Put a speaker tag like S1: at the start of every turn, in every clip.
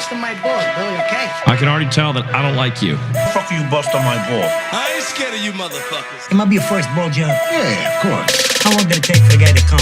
S1: busting my balls, Billy, okay?
S2: I can already tell that I don't like you.
S3: Fuck you, bust on my ball.
S4: I ain't scared of you motherfuckers.
S1: It might be your first ball job.
S3: Yeah, of course.
S1: How long did it take for the guy to come?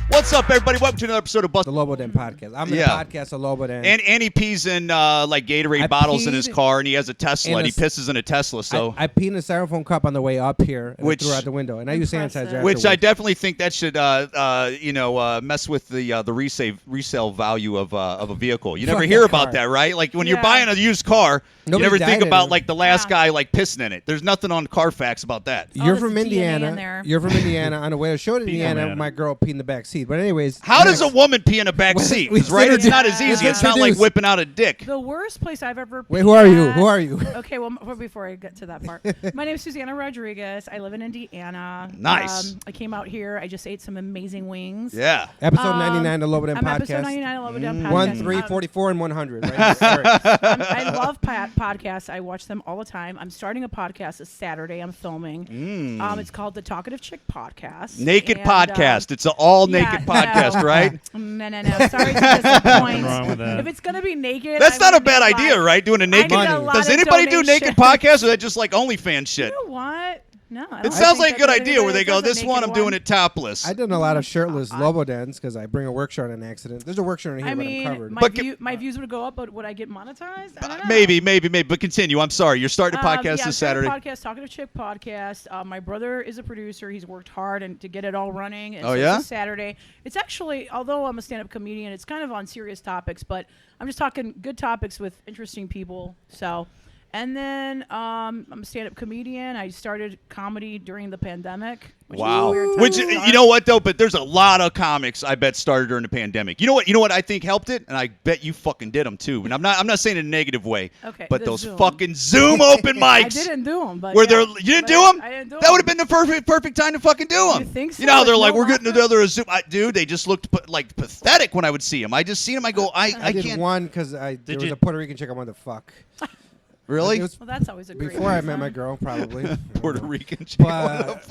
S5: What's up, everybody? Welcome to another episode of
S6: The Lobo Den podcast. I'm in the podcast of Lobo Den.
S5: And he pees in like Gatorade bottles in his car, and he has a Tesla, and he pisses in a Tesla. So
S6: I peed in a styrofoam cup on the way up here, and I threw it out the window. And I use sanitizer.
S5: Which I definitely think that should, mess with the resale value of a vehicle. You never hear about that, right? Like when you're buying a used car, you never think about like the last guy like pissing in it. There's nothing on Carfax about that.
S6: You're from Indiana. You're from Indiana. On the way to show to Indiana, my girl peed in the back seat. But anyways,
S5: how does a woman pee in a back seat? Right? It's not as easy. It's not like whipping out a dick.
S7: The worst place I've ever peed.
S6: Wait, who are you? Who are you?
S7: Okay, well, before I get to that part, my name is Susana Rodriguez. I live in Indiana.
S5: Nice.
S7: I came out here. I just ate some amazing wings.
S5: Yeah.
S6: Episode 99 of Lobo Den podcast.
S7: Episode 99 of Lobo Den podcast.
S6: 1, 3, 44, and 100. Right?
S7: I love podcasts. I watch them all the time. I'm starting a podcast this Saturday. I'm filming. It's called the Talkative Chick Podcast.
S5: Naked podcast. It's an all-naked podcast, right?
S7: No. Sorry to disappoint.
S2: wrong with that?
S7: If it's going to be naked.
S5: That's not a bad idea, right? Doing a naked. Does anybody do naked podcasts, or is that just like OnlyFans shit?
S7: You know what? No.
S5: It sounds like a good idea where they go, this one I'm doing it topless.
S6: I've done a lot of shirtless Lobo Dens because I bring a work shirt on accident. There's a work shirt in here, but I'm covered.
S7: My views would go up, but would I get monetized? I don't know.
S5: Maybe. But continue. I'm sorry. You're starting a podcast this Saturday.
S7: Talkative Chick podcast. My brother is a producer. He's worked hard to get it all running. And
S5: oh,
S7: so
S5: yeah?
S7: It's Saturday. It's actually, although I'm a stand-up comedian, it's kind of on serious topics, but I'm just talking good topics with interesting people. So... And then I'm a stand-up comedian. I started comedy during the pandemic.
S5: Wow. Which, you know what, though? But there's a lot of comics I bet started during the pandemic. You know what I think helped it? And I bet you fucking did them, too. And I'm not saying in a negative way.
S7: Okay.
S5: But those fucking Zoom open mics.
S7: I didn't do them. But
S5: you didn't do them?
S7: I didn't do them.
S5: That would have been the perfect time to fucking do them.
S7: You think so?
S5: You know how they're like, we're getting together a Zoom. Dude, they just looked like pathetic when I would see them. I just seen them. I go, I
S6: did
S5: can't.
S6: one because there was a Puerto Rican chick I wanted to fuck.
S5: Really?
S7: Well, that's always a great
S6: before I met my girl, probably.
S5: Puerto Rican chick.
S6: But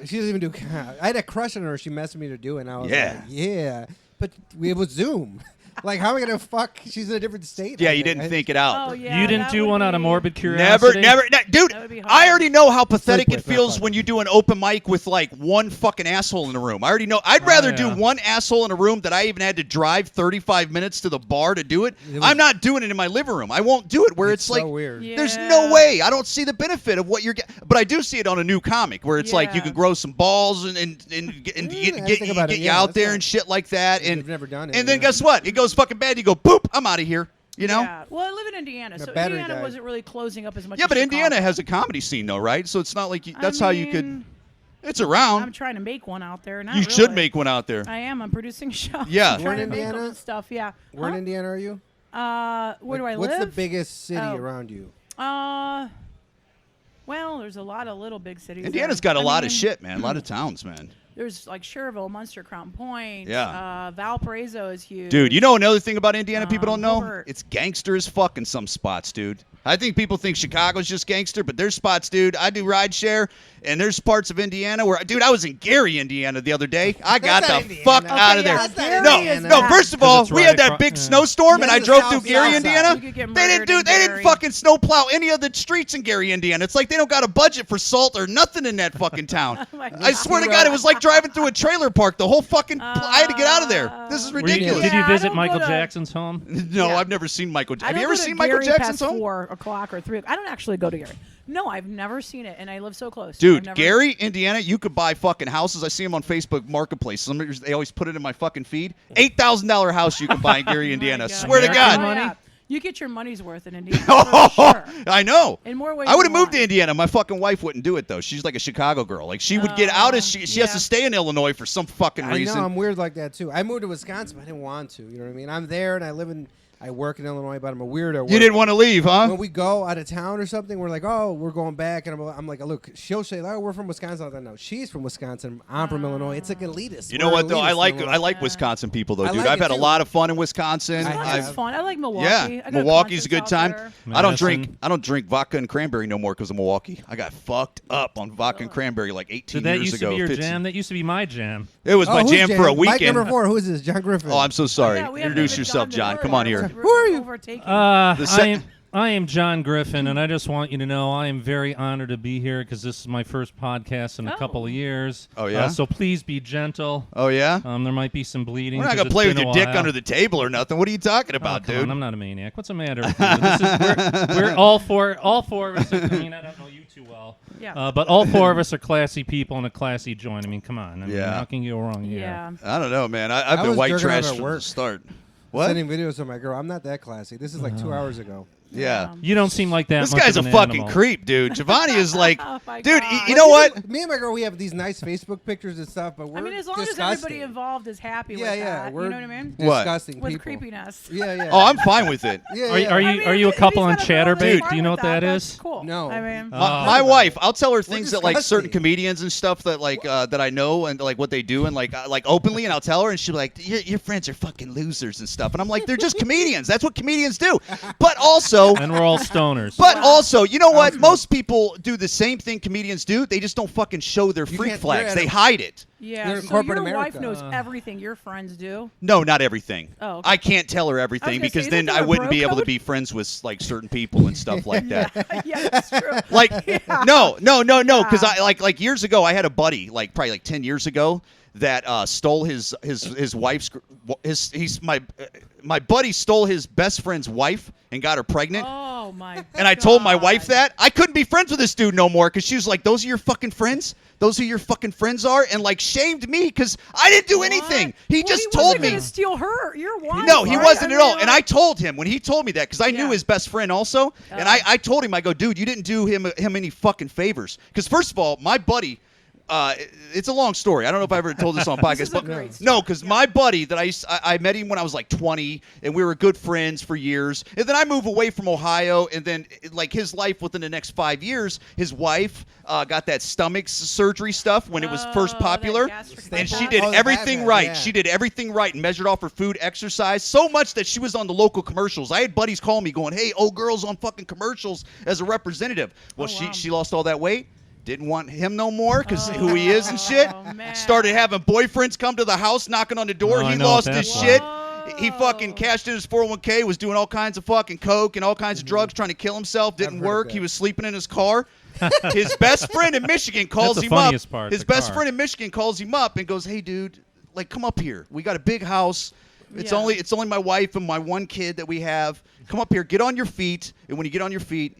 S6: she doesn't even do. I had a crush on her. She messaged me to do it, and I was like, yeah. But it was Zoom. Like, how am I going to fuck? She's in a different state.
S5: Yeah, you didn't think it out.
S7: Oh, yeah,
S2: you didn't do one out of morbid curiosity?
S5: Never. Dude, I already know how pathetic it feels when you do an open mic with, like, one fucking asshole in the room. I already know. I'd rather do one asshole in a room that I even had to drive 35 minutes to the bar to do it. I'm not doing it in my living room. I won't do it where it's like,
S6: weird.
S5: There's no way. I don't see the benefit of what you're getting. But I do see it on a new comic where it's like you can grow some balls and get you out there and shit like that. And
S6: you've never done it.
S5: And then guess what? It goes fucking bad. You go, boop, I'm out of here. You know?
S7: Yeah. Well, I live in Indiana, so Indiana wasn't really closing up as much.
S5: Yeah, but
S7: as
S5: Indiana
S7: Chicago.
S5: has a comedy scene, though, right? So it's not like how you could. It's around.
S7: I'm trying to make one out there.
S5: You should make one out there.
S7: I am. I'm producing shows.
S5: Yeah.
S7: I'm
S6: Where
S7: trying
S6: in
S7: to make
S6: Indiana?
S7: them stuff. Yeah.
S6: Where in Indiana are you?
S7: Where do I live?
S6: What's the biggest city around you?
S7: Well, there's a lot of little big cities.
S5: Indiana's got a lot of shit, man. A lot of towns, man.
S7: There's like Cherville, Munster, Crown Point.
S5: Yeah.
S7: Valparaiso is huge.
S5: Dude, you know another thing about Indiana people don't know?
S7: Hobart.
S5: It's gangster as fuck in some spots, dude. I think people think Chicago's just gangster, but there's spots, dude. I do rideshare, and there's parts of Indiana where, dude, I was in Gary, Indiana the other day. I got the fuck out of there. No. First of all, we had that big snowstorm, and I drove through Gary, Indiana. They didn't fucking snowplow any of the streets in Gary, Indiana. It's like they don't got a budget for salt or nothing in that fucking town. I swear to God, it was like driving through a trailer park. The whole fucking, I had to get out of there. This is ridiculous.
S2: Did you visit Michael Jackson's home?
S5: No, I've never seen Michael. Have you ever seen Michael Jackson's home?
S7: 4 o'clock or 3 o'clock. I don't actually go to Gary. No, I've never seen it, and I live so close.
S5: Dude, Gary, Indiana, you could buy fucking houses. I see them on Facebook Marketplace. They always put it in my fucking feed. $8,000 house you can buy in Gary, Indiana. Swear to God.
S7: Yeah. You get your money's worth in Indiana. For sure.
S5: I know.
S7: In more ways
S5: I would have
S7: than
S5: moved
S7: one.
S5: to Indiana. My fucking wife wouldn't do it, though. She's like a Chicago girl. Like, she would get out as she has to stay in Illinois for some fucking reason.
S6: I know, I'm weird like that, too. I moved to Wisconsin, but I didn't want to. You know what I mean? I'm there, and I live in I work in Illinois, but I'm a weirdo.
S5: You didn't want to leave, huh?
S6: When we go out of town or something, we're like, oh, we're going back, and I'm like, look, she'll say, oh, we're from Wisconsin. I don't know. She's from Wisconsin. I'm from Illinois. It's like elitist.
S5: You know what though? I like
S6: Illinois.
S5: Wisconsin people though,
S6: I
S5: dude.
S6: like
S5: I've
S6: it,
S5: had a
S6: too.
S5: lot of fun in Wisconsin.
S7: Wisconsin's fun. I like Milwaukee.
S5: Yeah,
S7: I got
S5: Milwaukee's a good
S7: concerts out
S5: time.
S7: there.
S5: I don't
S2: Madison.
S5: drink vodka and cranberry no more because of Milwaukee. I got fucked up on vodka and cranberry like 18
S2: Did that
S5: years
S2: used
S5: ago.
S2: to be your
S5: 15.
S2: jam? That used to be my jam.
S5: It was my
S6: who's
S5: jam for a
S6: Mike
S5: weekend.
S6: number 4. Who is this? Jon Griffin.
S5: Oh, I'm so sorry.
S7: Yeah, we haven't
S5: Introduce
S7: even
S5: yourself,
S7: gotten to
S5: John.
S7: know
S5: Come on
S7: you.
S5: here.
S7: We're
S6: Who are you?
S7: overtaking.
S2: I am Jon Griffin, and I just want you to know I am very honored to be here because this is my first podcast in a couple of years.
S5: Oh, yeah?
S2: So please be gentle.
S5: Oh yeah.
S2: There might be some bleeding.
S5: We're not
S2: 'cause
S5: gonna
S2: it's
S5: play with
S2: been
S5: your
S2: a
S5: dick
S2: while.
S5: under the table or nothing. What are you talking
S2: Oh,
S5: about,
S2: come
S5: dude?
S2: on, I'm not a maniac. What's the matter with you? We're all four of us. I mean, I don't know you too well.
S7: Yeah.
S2: But all 4 of us are classy people in a classy joint. I mean, come on. I mean,
S5: Yeah.
S2: how can you go wrong here?
S7: Yeah.
S5: I don't know, man. I've
S6: I
S5: been
S6: was
S5: white
S6: jerking off
S5: trash
S6: at
S5: from the
S6: work.
S5: start. What?
S6: Sending videos to my girl. I'm not that classy. This is like 2 hours ago.
S5: Yeah.
S2: You don't seem like that
S5: This
S2: much
S5: guy's
S2: of
S5: a
S2: an
S5: fucking
S2: animal.
S5: creep, dude. Jhovany is like,
S7: Oh, my
S5: dude,
S7: God.
S5: you know what?
S6: Me and my girl, we have these nice Facebook pictures and stuff, but we're
S7: I mean, as long
S6: disgusting.
S7: as everybody involved is happy with that,
S6: we're
S7: you know what I mean?
S5: What?
S6: disgusting
S7: With
S6: people.
S7: creepiness.
S6: Yeah, yeah.
S5: Oh, I'm fine with it.
S6: yeah,
S2: Are
S6: yeah.
S2: you
S7: I mean,
S2: are you a
S7: if
S2: couple on
S7: he's got a girl that's
S2: Chatterbait?
S7: fine
S2: Do you know
S7: with
S2: what that
S7: that's
S2: is?
S7: Cool.
S6: No.
S7: I mean,
S5: My wife, I'll tell her things that like
S6: disgusting.
S5: certain comedians and stuff that like that I know and like what they do and like openly, and I'll tell her, and she'll be like, your friends are fucking losers and stuff, and I'm like, they're just comedians. That's what comedians do. But also,
S2: And we're all stoners.
S5: but also, you know what? Most people do the same thing comedians do. They just don't fucking show their
S6: You
S5: freak
S6: can't-
S5: flags.
S6: you're
S5: They
S6: at a-
S5: hide it.
S7: yeah.
S6: You're in
S7: So
S6: corporate
S7: your wife
S6: America.
S7: knows everything your friends do.
S5: No, not everything.
S7: Oh, okay.
S5: I can't tell her everything
S7: gonna
S5: because
S7: say,
S5: then
S7: isn't
S5: I
S7: there a
S5: wouldn't
S7: bro
S5: be able to
S7: code?
S5: be friends with like certain people and stuff like that.
S7: Yeah, that's true.
S5: Like no, because
S7: Yeah.
S5: I like years ago I had a buddy like probably like 10 years ago that stole his wife's my buddy stole his best friend's wife and got her pregnant.
S7: Oh my!
S5: And I told my wife
S7: God.
S5: that I couldn't be friends with this dude no more because she was like, "Those are your fucking friends. Those are your fucking friends are," and like shamed me because I didn't do anything.
S7: What?
S5: He
S7: Well,
S5: just
S7: he
S5: told
S7: wasn't
S5: me.
S7: gonna steal her, your wife.
S5: No, he
S7: right?
S5: wasn't
S7: I
S5: at all.
S7: mean,
S5: And I told him when he told me that because I knew
S7: Yeah.
S5: his best friend also, and
S7: Oh.
S5: I told him, I go, dude, you didn't do him any fucking favors because first of all, my buddy. It's a long story. I don't know if I ever told this on podcast,
S7: is a
S5: but
S7: great story.
S5: no, because my buddy that I met him when I was like 20, and we were good friends for years. And then I moved away from Ohio, and then like his life within the next 5 years, his wife got that stomach surgery stuff when it was first
S7: Oh,
S5: popular,
S7: that gastric
S5: and she
S7: bypass.
S5: did
S6: Oh, the
S5: everything
S6: bypass,
S5: right.
S6: yeah.
S5: She did everything right and measured off her food, exercise, so much that she was on the local commercials. I had buddies call me going, "Hey, old girl's on fucking commercials as a representative." Well,
S7: Oh, wow.
S5: she lost all that weight. Didn't want him no more because who he is and shit.
S7: Oh, man.
S5: Started having boyfriends come to the house knocking on the door.
S2: Oh, I
S5: He
S2: know
S5: lost
S2: what
S5: his
S2: that's
S5: shit.
S7: like.
S5: He fucking cashed in his 401k, was doing all kinds of fucking coke and all kinds of drugs, trying to kill himself. Didn't
S6: heard of
S5: work.
S6: that.
S5: He was sleeping in his car. His best friend in Michigan calls
S2: That's the
S5: him up.
S2: funniest part,
S5: His
S2: the
S5: best
S2: car.
S5: friend in Michigan calls him up and goes, "Hey, dude, like, come up here. We got a big house. It's
S7: Yeah.
S5: only my wife and my one kid that we have. Come up here. Get on your feet. And when you get on your feet,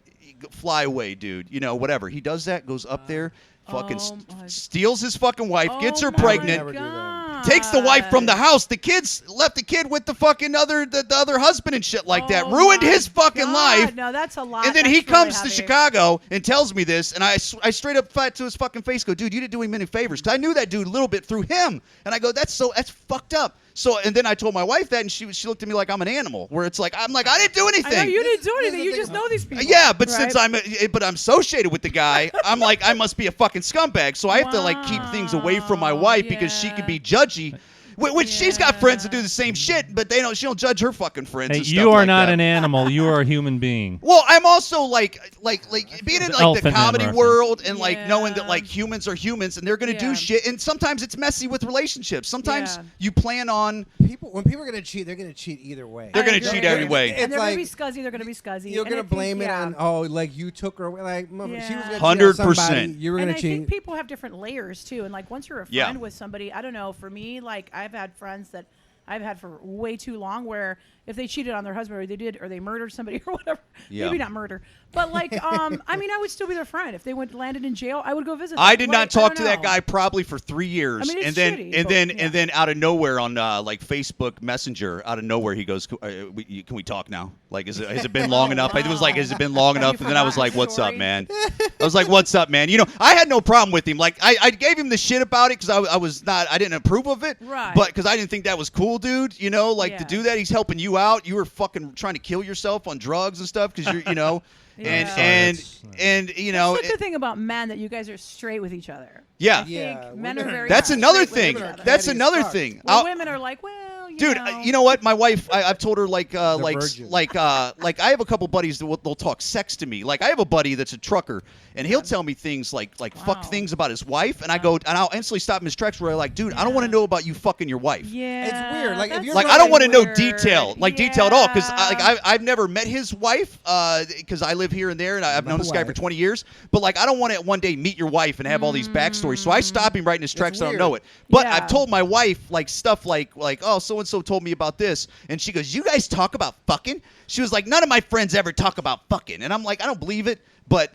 S5: fly away, dude. You know, whatever." He does that. Goes up there. Fucking
S7: my-
S5: steals his fucking wife. Gets her
S7: Oh, my
S5: pregnant.
S6: Never do that.
S7: God.
S5: Takes the wife from the house. The kids left the kid with the fucking the other husband and shit like that.
S7: Oh
S5: Ruined
S7: my
S5: his fucking
S7: God.
S5: life.
S7: No, that's a lot.
S5: And then
S7: That's
S5: he comes
S7: really
S5: to
S7: heavy.
S5: Chicago and tells me this, and I straight up flat to his fucking face go, "Dude, you didn't do him any favors." 'Cause I knew that dude a little bit through him, and I go, "That's fucked up." So, and then I told my wife that, and she looked at me like I'm an animal. Where it's like I didn't do anything.
S7: I know you didn't do
S6: Here's
S7: anything.
S6: the
S7: You
S6: thing
S7: just know these people.
S5: Yeah, but
S7: right?
S5: since I'm associated with the guy, I'm like I must be a fucking scumbag. So I have to like keep things away from my wife because she can be judgy. Which she's got friends that do the same shit, but she don't judge her fucking friends.
S2: Hey,
S5: and stuff
S2: you are
S5: like
S2: not
S5: that.
S2: an animal. You are a human being.
S5: Well, I'm also like being in like the
S2: Elephant Man
S5: comedy
S2: reference.
S5: world and like knowing that
S7: Yeah.
S5: like humans are humans and they're gonna
S7: Yeah.
S5: do shit, and sometimes it's messy with relationships. Sometimes
S7: Yeah.
S5: you plan on
S6: When people are gonna cheat, they're gonna cheat either way.
S5: they're gonna
S7: agree.
S5: cheat every way.
S6: It's
S7: And they're
S6: like-
S7: gonna be scuzzy. They're gonna be scuzzy.
S6: You're
S7: And
S6: gonna
S7: I think,
S6: blame it
S7: yeah.
S6: on like you took her away. Like she was
S7: Yeah.
S6: gonna cheat on
S5: 100%.
S6: somebody, you were
S7: And
S6: gonna
S7: I
S6: cheat.
S7: think people have different layers too. And like once you're a friend
S5: Yeah.
S7: with somebody, I don't know. For me, like I've had friends that I've had for way too long where if they cheated on their husband or they murdered somebody or whatever,
S5: Yeah.
S7: maybe not murder, but like I mean I would still be their friend. If they landed in jail, I would go visit them.
S5: I did not
S7: Like,
S5: talk
S7: I
S5: to
S7: don't
S5: that
S7: know.
S5: guy probably for 3 years,
S7: I mean, it's
S5: and then
S7: shitty,
S5: and
S7: but,
S5: then
S7: yeah.
S5: and then out of nowhere on like Facebook Messenger, out of nowhere he goes, "Can we talk now? Like, has it been long enough?" It was like, "Has it been long enough?" And then I was like, "What's up,
S7: Story.
S5: man?" I was like, "What's up, man?" You know, I had no problem with him. Like, I gave him the shit about it because I didn't approve of it,
S7: Right.
S5: But because I didn't think that was cool, dude. You know, like to
S7: Yeah.
S5: do that. He's helping you out. You were fucking trying to kill yourself on drugs and stuff because you're, you know,
S7: Yeah.
S5: and you know.
S7: That's the good thing about men that you guys are straight with each other.
S5: Yeah.
S6: Yeah,
S7: think men are
S6: women are
S7: very.
S5: That's
S6: Yeah,
S5: another
S7: straight with
S5: thing.
S7: each other.
S5: That's
S6: Petty as
S5: another
S6: fuck.
S5: thing.
S7: Well, women are like, well,
S5: Dude,
S7: know.
S5: you know what? My wife, I've told her like
S6: virgin.
S5: like I have a couple buddies that they'll talk sex to me. Like I have a buddy that's a trucker, and he'll tell me things like fuck
S7: Wow.
S5: things about his wife, and I go and I'll instantly stop him his tracks where I'm like, dude, I don't want to know about you fucking your wife.
S7: Yeah,
S6: It's weird. Like, if
S7: that's
S6: you're
S5: Like
S6: really
S5: I don't want to know
S7: weird.
S5: detail, detail at all, because
S7: Yeah.
S5: I've never met his wife, because I live here and there, and I've known
S6: My
S5: this guy for
S6: wife.
S5: 20 years. But like I don't want to one day meet your wife and have all these backstories. So I stop him right in his tracks. So I don't know it. But
S7: Yeah.
S5: I've told my wife like stuff like oh so and so told me about this, and she goes, you guys talk about fucking? She was like, none of my friends ever talk about fucking, and I'm like, I don't believe it. But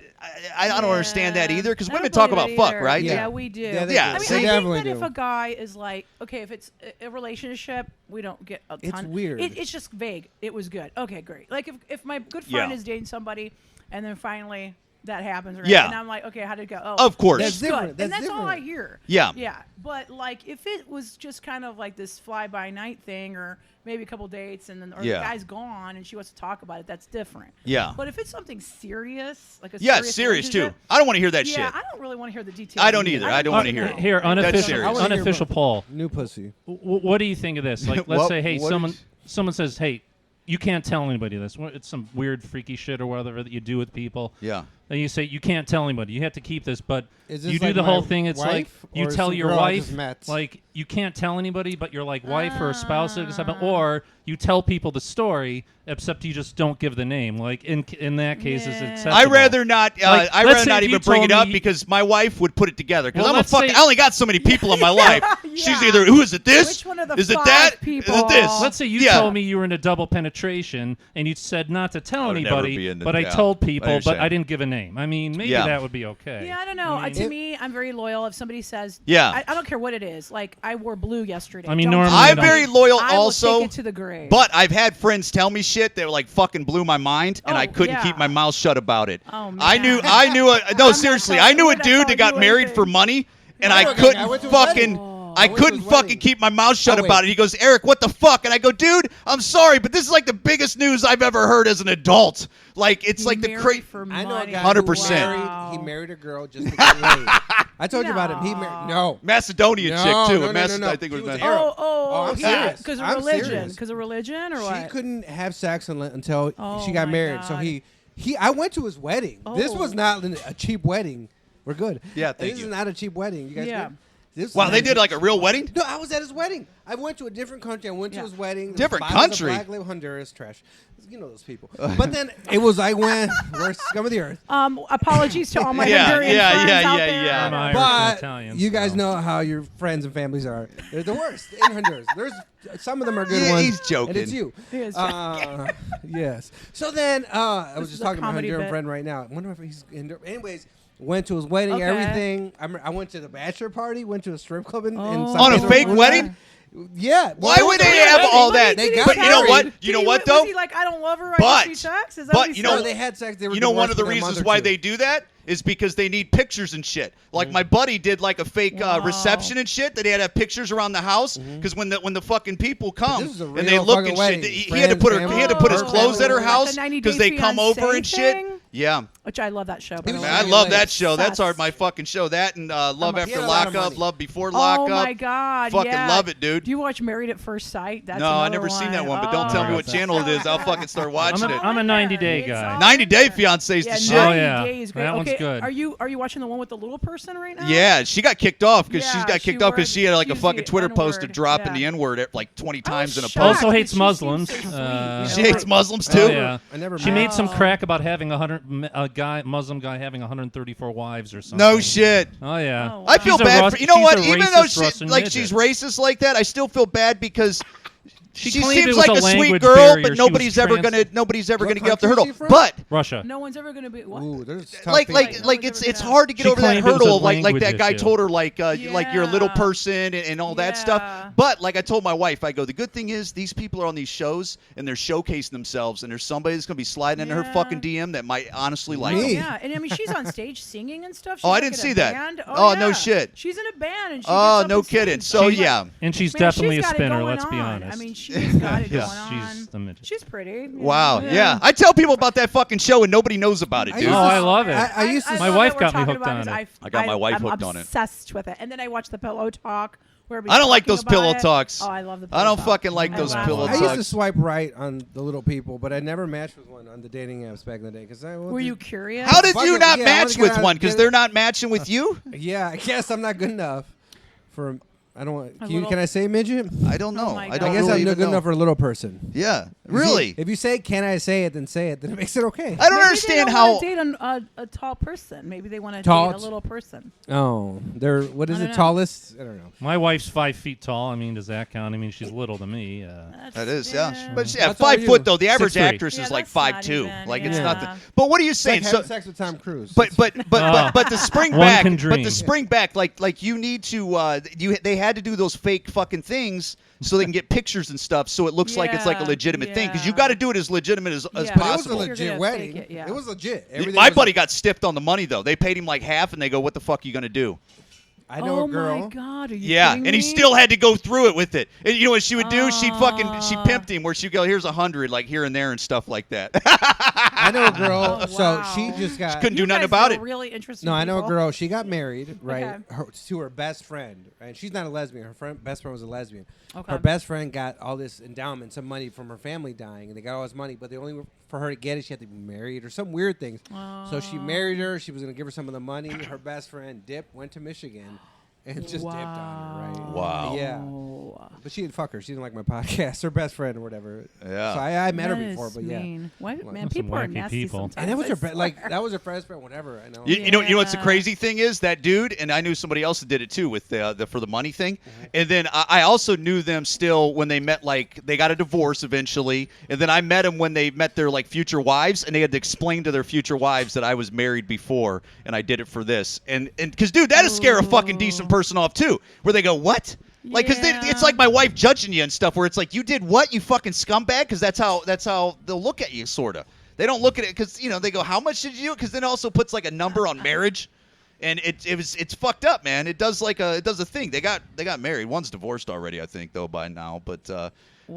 S5: I don't understand that either, because
S7: I don't
S5: women talk
S7: believe
S5: about
S7: it
S5: fuck,
S7: either.
S5: right?
S7: Yeah, we do.
S6: Yeah, they
S5: Yeah,
S6: do.
S7: I mean,
S5: see?
S7: I
S6: They
S7: think
S6: definitely
S7: that
S6: do.
S7: if a guy is like, okay, if it's a relationship, we don't get a ton.
S6: It's weird.
S7: It's just vague. It was good. Okay, great. Like if my good friend
S5: Yeah.
S7: is dating somebody, and then finally that happens, right?
S5: Yeah.
S7: And I'm like, okay, how did it go? Oh,
S5: Of course.
S6: That's
S7: it's
S6: different.
S7: good.
S6: That's
S7: and that's all I
S6: different.
S7: hear.
S5: Yeah.
S7: Yeah. But like, if it was just kind of like this fly by night thing, or maybe a couple dates, and then
S5: Yeah.
S7: the guy's gone and she wants to talk about it, that's different.
S5: Yeah.
S7: But if it's something serious, like a
S5: Yeah,
S7: serious
S5: serious too.
S7: relationship,
S5: I don't want to hear that
S7: yeah,
S5: shit.
S7: I don't really want to hear the details.
S5: I don't either. I don't want to hear it.
S2: Here, unofficial,
S5: serious.
S6: I wanna hear
S2: unofficial
S6: about
S2: poll.
S6: New pussy.
S2: What do you think of this? Like, let's
S5: What-
S2: say, hey,
S5: what
S2: someone
S5: is-
S2: someone says, hey, you can't tell anybody this. It's some weird, freaky shit or whatever that you do with people.
S5: Yeah.
S2: And you say you can't tell anybody. You have to keep this, but
S6: Is this
S2: you do
S6: like
S2: the
S6: my
S2: whole thing. It's like
S6: wife
S2: you
S6: or
S2: tell
S6: some
S2: your
S6: girl I
S2: wife,
S6: just met?
S2: like you can't tell anybody, but you're like wife or a spouse or something, or you tell people the story, except you just don't give the name. Like in that case, it's
S7: Yeah.
S2: acceptable.
S5: I rather not.
S2: Like,
S5: I
S2: let's
S5: rather
S2: say
S5: not
S2: if
S5: even
S2: you
S5: bring it
S2: told
S5: up
S2: me-
S5: because my wife would put it together. Because
S2: Well,
S5: I'm a
S2: let's
S5: fucking.
S2: say-
S5: I only got so many people in my life. She's
S7: Yeah.
S5: either who is it? This?
S7: Which one of the
S5: is it
S7: five
S5: that?
S7: people?
S5: Is it this?
S2: Let's say you
S5: Yeah.
S2: told me you were in a double penetration and you said not to tell
S5: would never
S2: anybody,
S5: be into-
S2: but I
S5: yeah,
S2: told
S5: I
S2: people, but
S5: understand.
S2: I didn't give a name. I mean, maybe
S5: Yeah.
S2: that would be okay.
S7: Yeah, I don't know.
S2: I mean-
S7: To me, I'm very loyal. If somebody says,
S5: Yeah.
S7: I don't care what it is. Like I wore blue yesterday.
S2: I mean,
S7: Don't
S2: normally
S7: tell
S2: I
S5: I'm
S2: don't-
S7: me.
S5: very loyal
S7: I will
S5: also.
S7: take it to the grave.
S5: But I've had friends tell me shit that like fucking blew my mind, and
S7: Oh,
S5: I couldn't
S7: yeah.
S5: keep my mouth shut about it.
S7: Oh, man.
S5: I knew no,
S7: not
S5: seriously,
S7: telling-
S5: I knew a
S7: would not
S5: dude
S7: tell
S5: that got
S7: you
S5: married
S7: anything.
S5: for money, and
S6: I
S5: I
S6: know a guy.
S5: couldn't
S6: I went to his
S5: fucking.
S6: wedding.
S5: I
S6: I went to
S5: couldn't
S6: his
S5: fucking
S6: wedding.
S5: keep my mouth shut
S6: Oh,
S5: about
S6: wait.
S5: it. He goes, Eric, what the fuck? And I go, dude, I'm sorry, but this is like the biggest news I've ever heard as an adult. Like it's
S7: He
S5: like the
S7: married
S5: crazy.
S7: for
S6: I know a
S7: money.
S6: guy
S5: 100%.
S6: He married a girl just to get laid. I told you about him. He married. No.
S5: Macedonian
S6: No,
S5: chick too.
S6: no,
S5: A
S6: no, no.
S5: I think it
S6: He
S5: was
S6: was
S5: Mac-
S6: Arab.
S7: Oh,
S6: I'm
S7: yeah,
S6: serious.
S7: because of
S6: I'm
S7: religion.
S6: serious.
S7: Because of religion, or
S6: She
S7: what?
S6: couldn't have sex until
S7: Oh,
S6: she got
S7: my
S6: married. So
S7: God.
S6: I went to his wedding. This
S7: Oh.
S6: was not a cheap wedding. We're good.
S5: Yeah, thank
S6: This
S5: you.
S6: is not a cheap wedding. You guys
S7: Yeah.
S6: good? This
S5: Wow,
S6: is
S5: they
S6: not
S5: did
S6: a-
S5: like a real wedding.
S6: No, I was at his wedding. I went to a different country. I went to
S7: Yeah.
S6: his wedding.
S5: Different
S6: Bottles of
S5: country?
S6: Black Label Honduras trash. You know those people. But then it was like when we're scum of the earth.
S7: Apologies to all my
S5: Yeah,
S7: Honduran
S5: yeah,
S7: friends
S5: yeah,
S7: out
S5: yeah,
S7: there.
S5: yeah.
S2: I'm Irish and
S6: But
S2: Italian,
S6: you guys
S2: so.
S6: know how your friends and families are. They're the worst in Honduras. There's some of them are good
S5: Yeah,
S6: ones.
S5: he's joking.
S6: And it's you.
S7: He is
S6: Yes. So then I was
S7: is
S6: just
S7: a
S6: talking to my
S7: comedy
S6: Honduran
S7: bit.
S6: friend right now. I wonder if he's anyways. Went to his wedding,
S7: Okay.
S6: everything. I went to the bachelor party. Went to a strip club in
S7: Oh.
S6: San
S5: On a
S6: Pedro
S5: fake
S6: Sula.
S5: wedding?
S6: Yeah.
S5: Why would they have all that?
S6: They got
S5: But you know
S6: married.
S5: what? You know what
S7: Was
S5: though?
S7: he like, I don't love her. I
S5: But-
S7: just need sex? Is that
S5: but
S7: what he
S5: you know-
S6: No,
S7: said?
S6: they had sex. They were
S5: You know, one
S6: divorced
S5: of the
S6: within a month
S5: reasons
S6: or
S5: why
S6: two.
S5: they do that is because they need pictures and shit. Like my buddy did like a fake
S7: Wow.
S5: reception and shit that they had to have pictures around the house because when the fucking people come
S6: this is a
S5: and they
S6: real
S5: look
S6: fucking
S5: and
S6: wedding.
S5: shit, he had to put
S6: Friends,
S5: he had to put his
S6: family,
S5: clothes at her
S6: like the
S5: house
S7: 90
S5: because
S7: Day
S5: they come
S7: Fiancé
S5: over and shit.
S7: thing?
S5: Yeah.
S7: Which I love that show. By
S6: He
S7: the
S6: was
S7: way.
S5: Man, I
S6: really
S5: love that
S6: late.
S5: show. That's
S7: Obsessed.
S5: my fucking show. That and Love
S6: He
S5: After
S6: had a lot of
S5: Lockup,
S6: money.
S5: Love Before Lockup.
S7: Oh my God!
S5: Fucking
S7: yeah.
S5: love it, dude.
S7: Do you watch Married at First Sight? That's
S5: No, I
S7: another
S5: never seen that one, but don't
S7: Oh,
S5: tell me
S2: Oh,
S5: what
S2: that's-
S5: channel it is. I'll fucking start watching it.
S2: I'm a 90-day
S7: It's
S2: guy.
S7: all
S5: 90 Day
S7: there.
S5: Fiancé's
S7: Yeah,
S5: the shit.
S7: 90
S2: Oh, yeah.
S7: Days, great.
S2: That one's
S7: okay,
S2: good.
S7: Are you watching the one with the little person right now?
S5: Yeah, she got kicked off because
S7: Yeah,
S5: she's got
S7: she
S5: kicked off because
S7: word-
S5: she had like
S7: she
S5: a
S7: used
S5: fucking
S7: the
S5: Twitter post to
S7: N-word.
S5: drop in
S7: Yeah.
S5: the N-word at like 20
S7: I
S5: times
S7: was
S5: in a
S7: shocked
S5: post.
S2: Also hates
S7: because she
S2: Muslims.
S7: seems so sweet,
S5: She
S7: you know?
S5: hates Muslims too.
S2: Oh, yeah.
S6: I never
S2: She
S6: met
S2: made some
S7: Oh.
S2: crack about having a Muslim guy having 134 wives or something.
S5: No shit.
S2: Oh yeah.
S7: Oh,
S5: I feel
S2: She's a
S5: bad
S2: Rus-
S5: for you know
S2: she's
S5: what?
S2: a
S5: Even though
S2: racist Russian
S5: like
S2: midget.
S5: she's racist like that, I still feel bad because
S2: She
S5: She
S2: claimed it
S5: seems
S2: was
S5: like
S2: a
S5: a sweet
S2: language
S5: girl,
S2: barrier.
S5: but
S2: She
S5: nobody's
S2: was
S5: ever
S2: trans-
S5: gonna get up the
S6: country
S5: hurdle.
S6: is she from?
S5: But
S2: Russia.
S7: No one's ever gonna be what?
S6: Ooh, there's tough
S5: like
S6: people.
S5: it's hard to get
S2: She
S5: over that
S2: claimed it was a
S5: hurdle. Like
S2: language
S5: that guy
S2: issue.
S5: told her like you're a little
S7: Yeah.
S5: person and all that
S7: Yeah.
S5: stuff. But like I told my wife, I go, the good thing is these people are on these shows and they're showcasing themselves, and there's somebody that's gonna be sliding into her
S7: Yeah.
S5: fucking DM that might honestly like
S7: Oh,
S5: them.
S6: Me.
S7: yeah, and I mean she's on stage singing and stuff. She's
S5: Oh, I
S7: like
S5: didn't
S7: in
S5: see
S7: a
S5: that.
S7: band.
S5: Oh, no
S7: yeah.
S5: shit.
S7: She's in a band and she
S5: Oh,
S7: gets up
S5: no
S7: and sings.
S5: kidding. So
S7: She's
S5: yeah.
S7: like,
S2: And she's
S7: man,
S2: definitely
S7: she's
S2: a
S7: got it
S2: spinner.
S7: going
S2: Let's be
S7: on.
S2: honest.
S7: I mean, she's got it
S5: Yeah.
S7: going on.
S2: She's the midget.
S7: She's pretty. you
S5: Wow.
S7: know.
S5: Yeah. I tell people about that fucking show and nobody knows about it,
S6: I
S5: dude.
S6: used
S2: Oh,
S6: to-
S2: I love it.
S6: I used to.
S2: My
S7: love
S2: wife
S7: that we're
S2: got me
S7: talking
S2: hooked
S7: about
S2: on
S7: this.
S2: it.
S5: I got my wife
S7: I'm
S5: hooked on it.
S7: Obsessed with it. And then I watch the Pillow Talk. Where
S5: I don't like those
S7: everybody's talking
S5: pillow
S7: about it.
S5: talks.
S7: Oh, I love the
S5: I
S7: Pillow
S5: don't
S7: Talk.
S5: fucking like
S7: I
S5: those
S7: laugh.
S5: pillow
S6: I used to
S5: talks.
S6: swipe right on the little people, but I never matched with one on the dating apps back in the day. Because
S7: Were you curious?
S5: How did
S6: Fuck
S5: you
S6: it,
S5: not
S6: yeah, I
S5: match
S6: wanna get
S5: with
S6: out-
S5: one? Because
S6: get-
S5: they're not matching with you?
S6: Yeah, I guess I'm not good enough for. I don't want.
S7: little-
S6: Can I say midget?
S5: I don't know.
S7: my
S5: I
S7: God.
S5: don't
S6: I guess
S5: really
S6: I'm
S5: even
S6: not good
S5: know.
S6: enough for a little person.
S5: Yeah.
S6: If
S5: Really?
S6: you say, "Can I say it?" then say it. Then it makes it okay.
S5: I don't
S7: Maybe
S5: understand
S7: they don't
S5: how.
S7: want to date a tall person. Maybe they want to
S6: Tall-
S7: date a little person.
S6: Oh, they're what is
S7: I
S6: it?
S7: don't know.
S6: Tallest? I don't know.
S2: My wife's 5 feet tall. I mean, does that count? I mean, she's little to me.
S5: That is, yeah. But yeah,
S6: That's all
S5: 5
S6: you.
S5: foot though. The average
S2: 6'3".
S5: actress
S7: Yeah,
S5: is like
S7: that's not
S5: 5'2".
S7: even,
S5: Like it's
S7: yeah.
S5: nothing. But what are you
S6: It's
S5: saying?
S6: like
S5: So,
S6: having sex with Tom Cruise.
S5: but the spring
S2: One
S5: back.
S2: can
S5: But
S2: dream.
S5: the spring back, like you need to. They had to do those fake fucking things so they can get pictures and stuff, so it looks like it's like a
S7: Yeah,
S5: legitimate thing. Because you
S7: yeah.
S5: got to do it as legitimate as
S7: Yeah.
S6: But it was a
S5: possible.
S7: You're
S6: legit
S7: gonna
S6: wedding.
S7: fake it, yeah.
S6: It was legit. Everything
S5: My
S6: was-
S5: buddy got stiffed on the money though. They paid him like half, and they go, "What the fuck are you gonna do?"
S6: I know
S7: oh
S6: a girl.
S7: my God! Are you
S5: Yeah,
S7: kidding
S5: and he
S7: me?
S5: still had to go through it with it. And you know what she would do? She
S7: Oh.
S5: pimped him, where she'd go, "Here's 100, like here and there and stuff like that."
S6: I know a girl.
S7: Oh,
S6: So
S7: wow.
S6: she just got.
S5: couldn't do
S7: You
S5: nothing
S7: guys
S5: about
S7: know
S5: it.
S7: Really interesting.
S6: No, I know a
S7: people.
S6: girl. She got married, right,
S7: Okay.
S6: to her best friend, and she's not a lesbian. Her best friend was a lesbian.
S7: Okay.
S6: Her best friend got all this endowment, some money from her family dying, and they got all this money, but the only for her to get it, she had to be married or some weird things. So she married her. She was going to give her some of the money. Her best friend dipped, went to Michigan, and just dipped on her. Right?
S5: Wow.
S6: Yeah. But she didn't fuck her. She didn't like my podcast. Her best friend or whatever.
S5: Yeah.
S6: So I met her
S7: That
S6: before,
S7: is
S6: but yeah.
S7: mean. What,
S6: Well,
S7: man,
S2: some
S7: people are
S2: wacky
S7: nasty
S2: people.
S7: sometimes.
S6: And that was
S7: I
S6: her
S7: swear.
S6: that was her best friend. Whatever. I know.
S5: You know what's the
S7: Yeah.
S5: crazy thing is that dude, and I knew somebody else that did it too with the for the money thing,
S6: Mm-hmm.
S5: and then I also knew them still when they met, like they got a divorce eventually, and then I met them when they met their like future wives, and they had to explain to their future wives that I was married before and I did it for this, and because dude, that'd scare a fucking decent person off too, where they go, what? Like, because
S7: Yeah.
S5: it's like my wife judging you and stuff, where it's like, you did what, you fucking scumbag? Because that's how they'll look at you, sort of. They don't look at it because they go, how much did you? Because then it also puts like a number on marriage, and it's fucked up, man. It does a thing. They got married. One's divorced already, I think, though, by now. But I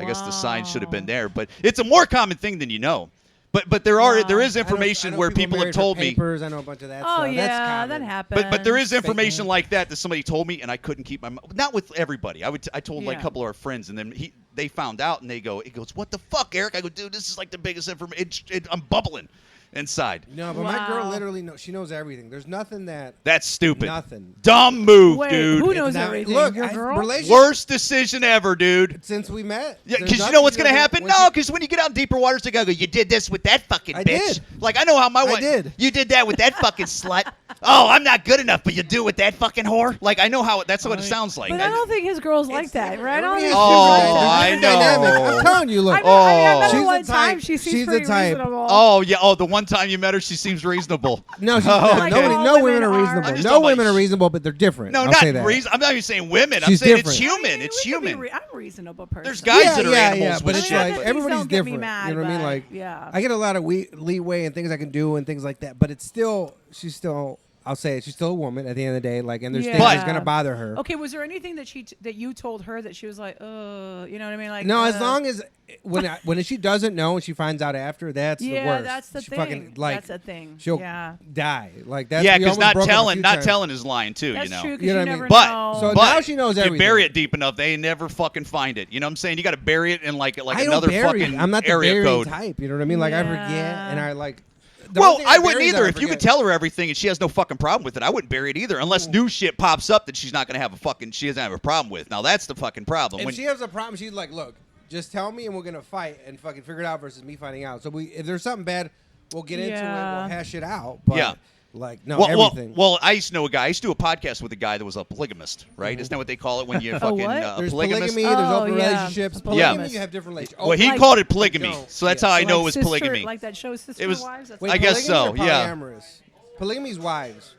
S5: guess the sign should have been there. But it's a more common thing than you know. But there is
S6: I know
S5: information where people have
S6: married for
S5: told me.
S6: papers. I know a bunch of that
S7: Oh
S6: stuff. That's
S7: yeah,
S6: common.
S7: that happens.
S5: But there is information like that somebody told me, and I couldn't keep my mouth. Not with everybody. I told like a
S7: Yeah.
S5: couple of our friends, and then they found out, and he goes, what the fuck, Eric? I go, dude, this is like the biggest information. I'm bubbling inside.
S6: No, but my girl
S7: Wow.
S6: literally knows. She knows everything. There's nothing that.
S5: That's stupid.
S6: Nothing.
S5: Dumb move,
S7: Wait,
S5: dude.
S7: who knows
S6: Now,
S7: everything?
S6: Look,
S7: Your girl?
S6: relationship
S5: Worst decision ever, dude.
S6: since we met.
S5: Yeah,
S6: there's
S5: because you
S6: nothing
S5: know what's
S6: she
S5: gonna
S6: doesn't-
S5: happen?
S6: when
S5: No,
S6: she-
S5: because when you get out in deeper waters, they go, you did this with that fucking
S6: I
S5: bitch.
S6: did.
S5: Like I know how my wife.
S6: did.
S5: You did that with that fucking slut. Oh, I'm not good enough, but you do it with that fucking whore. Like I know how that's what it sounds like.
S7: But I don't think his girls like that, right? I don't think
S6: Everybody
S7: she's
S6: has
S7: like
S6: different
S7: that.
S5: I know.
S6: dynamic. I'm telling you, look.
S7: I met her
S6: She's
S7: one
S6: the
S7: time.
S6: type-
S7: She seems
S6: she's the
S7: pretty
S6: type-
S7: reasonable.
S5: Oh yeah. Oh, the one time you met her, she seems reasonable.
S6: No, she's
S5: Oh,
S6: not.
S5: okay.
S6: Nobody,
S7: All
S6: no women
S7: women
S6: are
S7: are.
S6: reasonable.
S5: I'm just
S6: No
S5: talking
S6: women
S5: about
S6: are reasonable, but they're different.
S5: No,
S6: I'll
S5: not
S6: say that.
S5: reason. I'm not even saying women.
S6: She's
S5: I'm saying
S6: different.
S5: it's human.
S7: I mean,
S5: It's
S7: we could be
S5: human.
S7: I'm a reasonable person.
S5: There's guys that are animals
S6: yeah, but
S5: with
S6: it's
S5: shit.
S6: like
S7: Please
S6: everybody's
S7: don't get me
S6: different.
S7: mad,
S6: You know what I mean?
S7: but,
S6: Like,
S7: yeah.
S6: I get a lot of leeway and things I can do and things like that, but it's still, she's still. I'll say it. She's still a woman at the end of the day. Like, and there's things
S5: But-
S6: that's gonna bother her.
S7: Okay, was there anything that that you told her that she was like, you know what I mean? Like,
S6: No, as long as when she doesn't know and she finds out after, that's the
S7: yeah,
S6: worst.
S7: that's the
S6: she
S7: thing.
S6: Fucking, like,
S7: That's the thing.
S6: she'll
S7: yeah.
S6: die. Like that's
S5: Yeah,
S6: we
S5: because
S6: almost
S5: not
S6: broke up a
S5: telling,
S6: few
S5: not
S6: times.
S5: telling is lying too.
S7: That's
S5: you know.
S7: true because
S6: You know
S7: you
S6: what I
S7: never
S6: mean?
S5: But
S7: know.
S6: So
S5: but
S6: now she knows
S5: if you
S6: everything.
S5: bury it deep enough, they never fucking find it. You know what I'm saying? You got to bury it in like
S6: I
S5: another
S6: don't bury
S5: fucking
S6: it. I'm not the
S5: area
S6: burying
S5: code.
S6: type. You know what I mean? Like I forget
S7: Yeah.
S6: and I like. the
S5: Well,
S6: only thing
S5: I wouldn't
S6: bury is
S5: either.
S6: I
S5: If you could
S6: forget.
S5: tell her everything and she has no fucking problem with it, I wouldn't bury it either. Unless new shit pops up that she's not gonna have she doesn't have a problem with. Now that's the fucking problem.
S6: If
S5: When-
S6: she has a problem, she's like, look, just tell me and we're gonna fight and fucking figure it out versus me finding out. So if there's something bad, we'll get into it.
S7: Yeah.
S6: We'll hash it out. But
S5: Yeah.
S6: Like no
S5: Well,
S6: everything.
S5: I used to know a guy. I used to do a podcast with a guy that was a polygamist, right? Isn't that what they call it when you fucking
S7: what?
S6: There's
S5: polygamist?
S6: polygamy. There's
S7: Oh,
S6: open
S7: yeah.
S6: relationships.
S7: A
S6: Polygamy,
S7: polygamist.
S6: you have different relationships.
S5: Well, he
S7: Like-
S5: called it polygamy,
S6: don't.
S5: so that's
S6: Yeah.
S5: how I
S7: So
S5: know
S7: like
S5: it was
S7: sister,
S5: polygamy.
S7: Like that show, Sister
S5: It was-
S7: Wives. That's
S6: Wait,
S5: I guess
S6: polygamy
S5: so,
S6: or
S5: yeah.
S6: polyamorous? Polygamy's wives.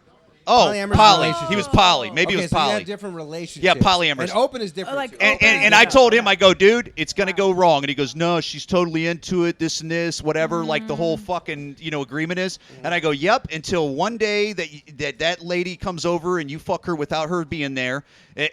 S5: Oh,
S6: Polyamorous
S5: poly.
S6: relationship.
S5: He was poly. Maybe
S6: Okay,
S5: it was
S6: so you
S5: poly.
S6: have different relationships.
S5: Yeah, polyamorous.
S6: And open is different.
S7: Like
S6: too.
S7: open-
S5: And I
S7: Yeah.
S5: told him, I go, dude, it's gonna go wrong. And he goes, no, she's totally into it, this and this, whatever, like the whole fucking agreement is. And I go, yep. Until one day that lady comes over and you fuck her without her being there,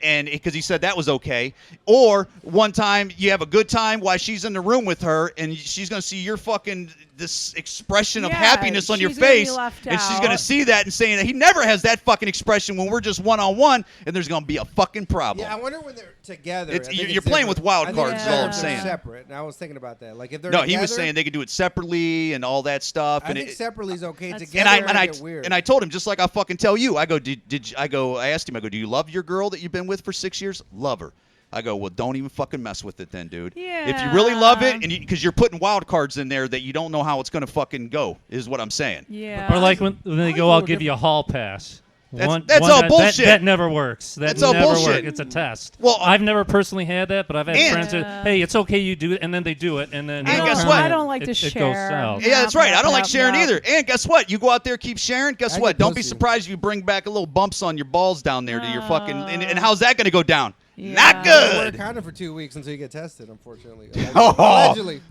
S5: and because he said that was okay. Or one time you have a good time while she's in the room with her, and she's gonna see your fucking this expression of
S7: Yeah,
S5: happiness on your
S7: she's gonna be
S5: face,
S7: left
S5: and she's gonna
S7: out.
S5: see that and saying that he never has that fucking expression when we're just one-on-one, and there's gonna be a fucking problem.
S6: Yeah, I wonder when they're together.
S5: It's-
S6: I think
S5: you're
S6: it's
S5: playing with
S6: different.
S5: wild
S6: I think
S5: cards
S6: it's
S7: is all
S6: better
S7: I'm
S6: if they're
S5: saying.
S6: Separate. And I was thinking about that. Like if they're
S5: No,
S6: together,
S5: he was saying they could do it separately and all that stuff.
S6: I
S5: and
S6: think separately is okay.
S7: That's-
S6: Together,
S5: and I
S6: get weird.
S5: and I told him, just like I fucking tell you. I go, I asked him, I go, do you love your girl that you've been with for 6 years? Love her. I go, well, don't even fucking mess with it then, dude. If you really love it, and because you're putting wild cards in there that you don't know how it's gonna fucking go, is what I'm saying.
S7: Yeah.
S2: Or like when they go, I'll give you a hall pass.
S5: That's all bullshit.
S2: That never works.
S5: That's all
S2: never
S5: bullshit.
S2: works. It's a test.
S5: Well,
S2: I've never personally had that, but I've had
S5: And-
S2: friends that, hey, it's okay, you do it, and then they do it, and then
S5: And
S2: you know,
S5: guess what?
S7: I don't like to
S2: it
S7: share.
S2: goes south.
S5: Yeah, that's right. I don't like sharing
S7: no.
S5: either. And guess what? You go out there, keep sharing. Guess
S6: I
S5: what?
S6: get
S5: Don't be
S6: pussy.
S5: surprised if you bring back a little bumps on your balls down there to your fucking. And how's that gonna go down? Not
S7: Yeah.
S6: I wear a
S5: good.
S6: condom for 2 weeks until you get tested. Unfortunately,
S5: Oh.
S6: allegedly.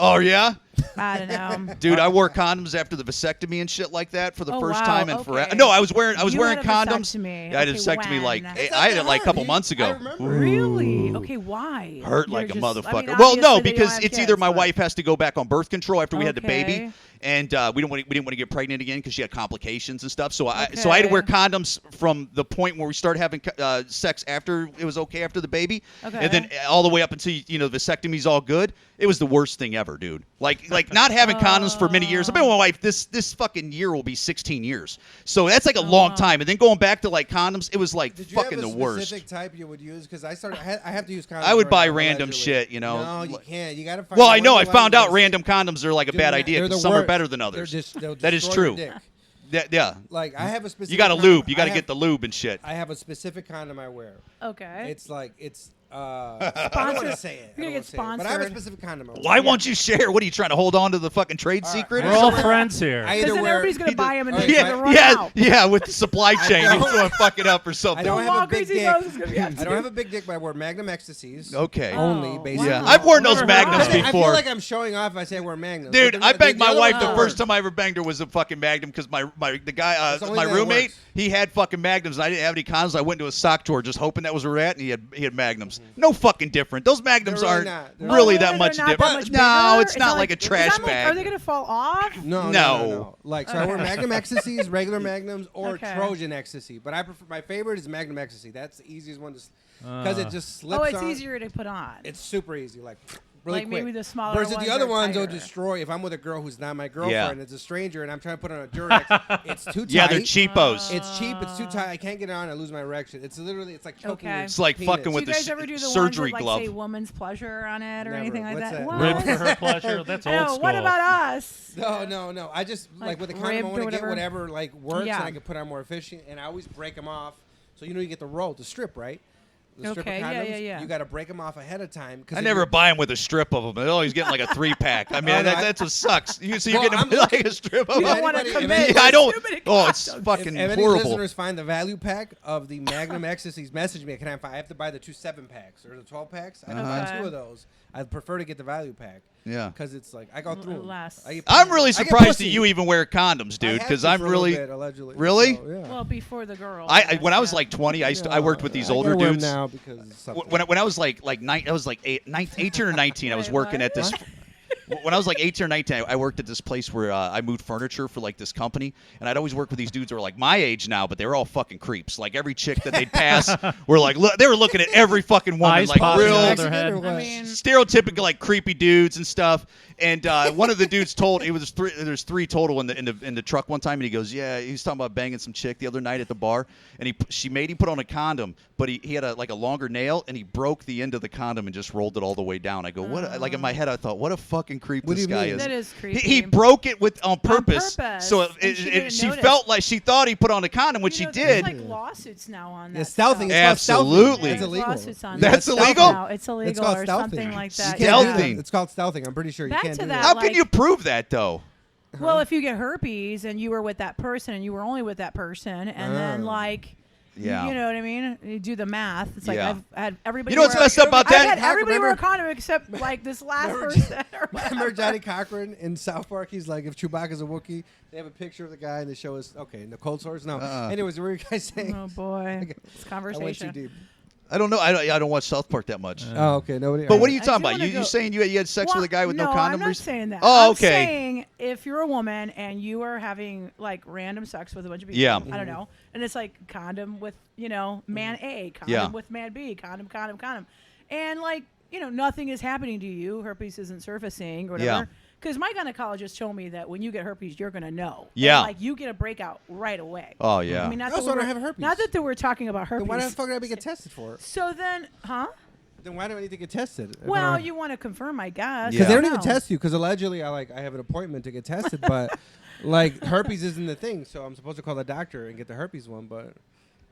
S5: Oh yeah.
S7: I don't know.
S5: Dude, I wore condoms after the vasectomy and shit like that for the
S7: Oh,
S5: first
S7: wow,
S5: time and
S7: okay.
S5: forever. No, I was wearing
S7: You
S5: wearing
S7: had a
S5: condoms.
S7: vasectomy.
S5: Yeah, I had a
S7: Okay,
S5: vasectomy like
S7: when?
S6: It's
S5: I had
S6: not
S5: it like a couple
S6: hard.
S5: months
S6: I
S5: ago.
S6: remember.
S7: Really? Okay, why?
S5: Hurt
S7: You're
S5: like a
S7: just- I mean,
S5: motherfucker. Well, no,
S7: obviously they don't
S5: because
S7: have
S5: it's
S7: kids,
S5: either my
S7: but-
S5: wife has to go back on birth control after we had the baby,
S7: Okay.
S5: and we didn't want to get pregnant again because she had complications and stuff. So I had to wear
S7: Okay.
S5: condoms from the point where we started having sex after it was okay after the baby,
S7: Okay.
S5: and then all the way up until the vasectomy's all good. It was the worst thing ever, dude. Like not having condoms for many years. I've been with my wife this fucking year will be 16 years. So that's like a long time. And then going back to like condoms, it was like
S6: Did you
S5: fucking
S6: have
S5: the
S6: a
S5: worst.
S6: specific type you would use? Because I have to use condoms.
S5: I would
S6: right
S5: buy
S6: now,
S5: random
S6: allegedly.
S5: shit,
S6: No, you can't. You gotta find.
S5: Well,
S6: the
S5: I
S6: one
S5: know.
S6: you
S5: I
S6: like
S5: found out
S6: best.
S5: random condoms are like a
S6: Dude,
S5: bad
S6: they're
S5: idea
S6: the
S5: because some are
S6: worst.
S5: better than others.
S6: They'll
S5: That is
S6: destroy your
S5: true.
S6: dick.
S5: Yeah.
S6: Like I have a specific.
S5: You got to
S6: condom.
S5: lube. You got to
S6: I
S5: get the lube and shit.
S6: I have a specific condom I wear.
S7: Okay.
S6: It's like it's. I don't want to say it.
S7: You're gonna get
S6: But I have a
S7: sponsored.
S6: specific condom. I wear.
S5: Why won't you share? What are you trying to hold on to the fucking trade
S6: All right.
S5: secret?
S2: We're
S5: or
S2: all
S5: something?
S2: friends here.
S6: I
S7: Because
S6: either
S7: then
S6: wear.
S7: everybody's gonna buy them and
S6: All
S7: then
S6: right,
S7: they're
S6: so
S7: gonna run
S5: yeah,
S7: out.
S5: yeah. With the supply chain,
S6: don't-
S5: he's going to fuck it up or
S6: I
S5: something.
S6: don't have a big
S7: Walgreens, he
S6: dick.
S7: knows it's gonna be
S6: I
S7: empty.
S6: don't have a big dick, but I wear Magnum Ecstasies.
S5: Okay.
S6: Only,
S7: Oh,
S6: basically.
S5: Yeah, I've worn those
S2: Never heard
S5: magnums
S2: of it.
S6: I
S5: before.
S6: feel like I'm showing off if I say I wear Magnums.
S5: Dude,
S6: But
S5: I
S6: the
S5: banged my
S6: other
S5: wife
S6: ones
S5: the
S6: don't
S5: first
S6: work.
S5: time I ever banged her was a fucking Magnum because the guy,
S6: That's the only
S5: my
S6: thing that
S5: roommate,
S6: works.
S5: he had fucking Magnums and I didn't have any condoms. I went to a sock drawer just hoping that was where we're at, and he had Magnums. No fucking different. Those Magnums
S6: They're really
S5: aren't
S6: not. They're
S5: really
S7: Oh,
S5: that
S7: they're
S5: much
S7: not
S5: different.
S7: that much
S5: No,
S7: bigger?
S5: it's
S7: Is
S5: not
S7: it
S5: like a
S7: is that
S5: trash
S7: like-
S5: bag.
S7: Are they gonna fall off?
S6: No. Like, so I wear Magnum Ecstasies, regular Magnums, or
S7: Okay.
S6: Trojan Ecstasy. But I prefer, my favorite is Magnum Ecstasy. That's the easiest one to, because it just slips
S7: Oh, it's
S6: on.
S7: easier to put on.
S6: It's super easy, like really
S7: Like
S6: quick.
S7: maybe the smaller
S6: Versus
S7: ones
S6: the other
S7: are
S6: ones will
S7: tighter.
S6: destroy. If I'm with a girl who's not my girlfriend,
S5: Yeah.
S6: it's a stranger, and I'm trying to put on a Durex, it's too tight.
S5: Yeah, they're cheapos.
S6: It's cheap. It's too tight. I can't get it on. I lose my erection. It's literally. It's like choking.
S7: Okay.
S6: your
S5: It's like
S6: penis.
S5: fucking
S7: Do
S5: with
S7: you
S5: the
S7: guys ever do the
S5: surgery
S7: ones with, like,
S5: glove.
S7: say woman's pleasure on it or
S6: Never.
S7: anything like
S6: What's
S7: that?
S6: that?
S7: What?
S2: Rib for her pleasure. That's
S7: I know.
S2: old school.
S7: What about us?
S6: No. I just like
S7: Like
S6: with the condom. I
S7: ribbed
S6: want
S7: or
S6: to get
S7: whatever?
S6: whatever like works,
S7: Yeah.
S6: and I can put on more efficient. And I always break them off. So you get the roll, the strip, right? The strip of
S7: Okay, yeah,
S6: condoms.
S7: yeah.
S6: You got to break them off ahead of time.
S5: I never buy him with a strip of them. Oh, he's getting like a 3-pack. I mean,
S6: Oh, no,
S5: that's what sucks. You see, you're
S6: Well,
S5: getting
S6: I'm
S5: like
S6: looking-
S5: a strip of
S7: You
S5: them.
S7: don't want to
S6: anybody-
S7: commit.
S5: Yeah, I don't.
S7: Too many
S5: Oh, it's
S7: condoms.
S5: fucking
S6: If any
S5: horrible.
S6: listeners find the value pack of the Magnum Ecstasies, message me. I have to buy the 2 7-packs or the 12-packs. I have to buy
S7: Okay.
S6: 2 of those. I'd prefer to get the value pack.
S5: Yeah.
S6: Because it's like I go through them.
S7: Less.
S5: I'm really
S6: I get
S5: surprised that
S6: pussy.
S5: you even wear condoms, dude.
S6: Because
S5: Because I'm really.
S6: allegedly.
S5: Really?
S6: So, yeah.
S7: Well, before the girl.
S5: When I was like 20, I worked with these older
S6: I wear 'em
S5: dudes.
S6: now because it's something.
S5: When I was like 18 or 19, I was
S7: Wait,
S5: working
S7: what?
S5: at this. When I was like 18 or 19, I worked at this place where I moved furniture for like this company, and I'd always work with these dudes who were like my age now, but they were all fucking creeps. Like every chick that they'd pass were like, they were looking at every fucking woman,
S2: Eyes
S5: like
S2: popping
S5: real
S2: out of their head.
S7: I mean,
S5: stereotypical like creepy dudes and stuff. And one of the dudes told there's three total in the truck one time, and he goes, yeah, he was talking about banging some chick the other night at the bar, and she made him put on a condom, but he had a longer nail, and he broke the end of the condom and just rolled it all the way down. I go, what? Like in my head, I thought, what a fucking creep
S6: What do
S5: this
S6: you
S5: guy
S6: mean?
S5: is.
S7: That is creepy.
S5: He broke it on purpose. So
S7: And she didn't
S5: she
S7: notice.
S5: felt like she thought he put on a condom, which
S7: You
S5: she
S7: know,
S5: did.
S7: There's like lawsuits now on that.
S6: Yeah, stealthing.
S7: stuff.
S6: It's called
S5: Absolutely.
S6: stealthing. It's
S7: There's
S6: illegal.
S7: lawsuits on
S5: That's
S7: that
S5: illegal?
S7: stuff now. It's illegal
S6: It's called
S7: or
S6: stealthing.
S7: something like
S6: You
S7: that.
S6: can't do
S5: Stealthing.
S6: that. It's called stealthing. I'm pretty sure you
S7: Back
S6: can't
S7: to
S6: do
S7: that,
S5: How
S6: that.
S5: can you prove that though?
S7: Well, if you get herpes and you were with that person and you were only with that person, and then like.
S5: Yeah.
S7: You know what I mean? You do the math. It's like
S5: Yeah.
S7: I've had everybody.
S5: You know what's
S7: wear-
S5: messed up about
S7: I've
S5: that?
S7: had everybody wear a
S6: Remember-
S7: condom except like this last
S6: Remember-
S7: person. Or
S6: Remember
S7: whatever.
S6: Johnny Cochran in South Park? He's like, if Chewbacca's a Wookiee, they have a picture of the guy and they show us, okay, the cold sores? No. Anyways, what were you guys saying?
S7: Oh boy, it's
S6: I went too
S7: conversation.
S6: deep.
S5: I don't know. I don't watch South Park that much.
S6: Oh, okay. Nobody.
S5: But what are you
S7: I
S5: talking
S7: do
S5: about?
S7: wanna
S5: You
S7: go-
S5: saying you had sex with a guy with no
S7: no,
S5: condom?
S7: I'm not saying that.
S5: Oh,
S7: I'm
S5: okay.
S7: saying if you're a woman and you are having like random sex with a bunch of people,
S5: Yeah.
S7: I don't know, and it's like condom with man A, condom
S5: Yeah.
S7: with man B, condom, and like nothing is happening to you, herpes isn't surfacing or whatever.
S5: Yeah.
S7: Because my gynecologist told me that when you get herpes, you're gonna know.
S5: Yeah.
S7: And, like you get a breakout right away.
S5: Oh yeah.
S7: I mean, not
S6: I also
S7: that we're-
S6: don't have herpes.
S7: Not that we're talking about herpes.
S6: Then why the fuck did I get tested for it?
S7: So then, huh?
S6: Then why do I need to get tested?
S7: Well, you want to confirm, I guess.
S5: Yeah.
S6: Because they don't
S7: I
S6: even
S7: know.
S6: test you. Because allegedly, I have an appointment to get tested, but like herpes isn't the thing. So I'm supposed to call the doctor and get the herpes one. But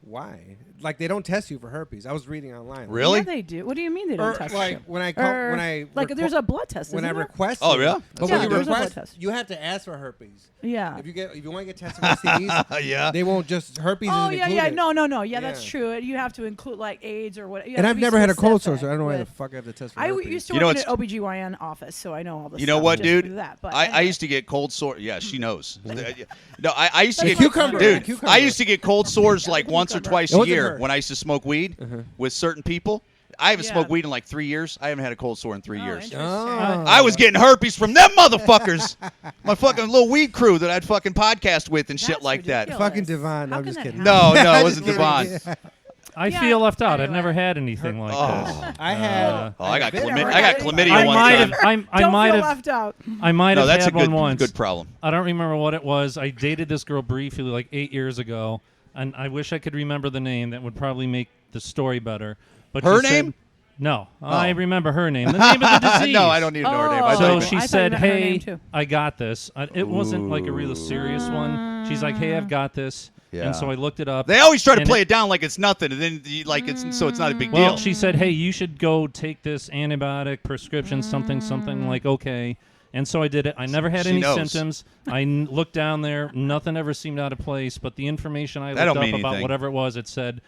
S6: why? Like they don't test you for herpes. I was reading online.
S5: Really?
S7: Yeah, they do. What do you mean they don't
S6: Or
S7: test
S6: like
S7: you?
S6: when I call,
S7: Or,
S6: when I
S7: like
S6: requ-
S7: there's a blood test.
S6: when I
S7: isn't there?
S6: request.
S5: Oh,
S6: it.
S5: yeah?
S6: But
S7: Yeah,
S6: when you
S7: there's a blood
S6: request,
S7: test.
S6: you have to ask for herpes.
S7: Yeah.
S6: If you want to get tested for STDs,
S5: Yeah.
S6: they won't just herpes.
S7: Oh
S6: isn't
S7: yeah,
S6: included.
S7: No. Yeah, that's
S6: Yeah.
S7: true. You have to include like AIDS or what.
S6: And I've never had a cold sore, so I don't know why the fuck I have to test for
S7: I
S6: herpes.
S7: used to
S5: You know
S7: work in
S5: what's-
S7: an OBGYN office, so I know all this.
S5: You know
S7: stuff
S5: what,
S7: just
S5: dude?
S7: through That. But
S5: I
S7: anyway.
S5: usto get cold sore. Yeah, she knows. No, I used to
S7: That's
S5: get
S7: like cucumber.
S5: dude.
S6: Cucumber.
S5: I used to get cold sores like once or
S7: Cucumber.
S5: twice
S6: It
S5: a
S6: wasn't
S5: year
S6: her.
S5: when I used to smoke weed with certain people. I haven't
S7: Yeah.
S5: smoked weed in like 3 years. I haven't had a cold sore in 3
S7: Oh,
S5: years.
S7: interesting.
S6: Oh.
S5: I was getting herpes from them motherfuckers. My fucking little weed crew that I'd fucking podcast with and shit
S7: That's
S5: like that.
S7: ridiculous.
S6: Fucking Devon.
S7: How
S6: I'm
S7: can
S6: just
S7: that
S6: kidding.
S5: No,
S7: happen?
S5: no, it
S6: Just
S5: wasn't
S6: kidding.
S5: Devon.
S2: I
S7: Yeah,
S2: feel left out. I've
S7: anyway.
S2: never had anything like this.
S6: I had.
S5: Oh, I got
S6: I've been
S5: chlamydia.
S6: around
S5: I got
S6: anybody.
S5: chlamydia
S2: I
S5: one
S2: might
S5: time.
S2: have. I
S7: Don't
S2: might
S7: feel
S2: have.
S7: left out.
S2: I might
S5: No,
S2: have
S5: that's a
S2: had one
S5: good
S2: once.
S5: good problem.
S2: I don't remember what it was. I dated this girl briefly like 8 years ago, and I wish I could remember the name. That would probably make the story better. But
S5: Her
S2: she said-
S5: name?
S2: No, I remember her name. The name of the disease.
S5: No, I don't need to know her name. I
S7: Oh.
S2: So
S5: thought you
S2: she
S7: I thought
S2: said,
S7: you meant her
S2: "Hey,
S7: name, too.
S2: I got this." It wasn't like a real serious one. She's like, "Hey, I've got this,"
S5: Yeah.
S2: and so I looked it up.
S5: They always try to
S2: and
S5: play it down like it's nothing, and then like it's so it's not a big
S2: Well,
S5: deal.
S2: she said, "Hey, you should go take this antibiotic prescription, something." Like, okay. And so I did it. I never had
S5: She
S2: any
S5: knows.
S2: symptoms. I looked down there. Nothing ever seemed out of place. But the information I
S5: That
S2: looked
S5: don't
S2: up
S5: mean
S2: about
S5: anything.
S2: whatever it was, it said,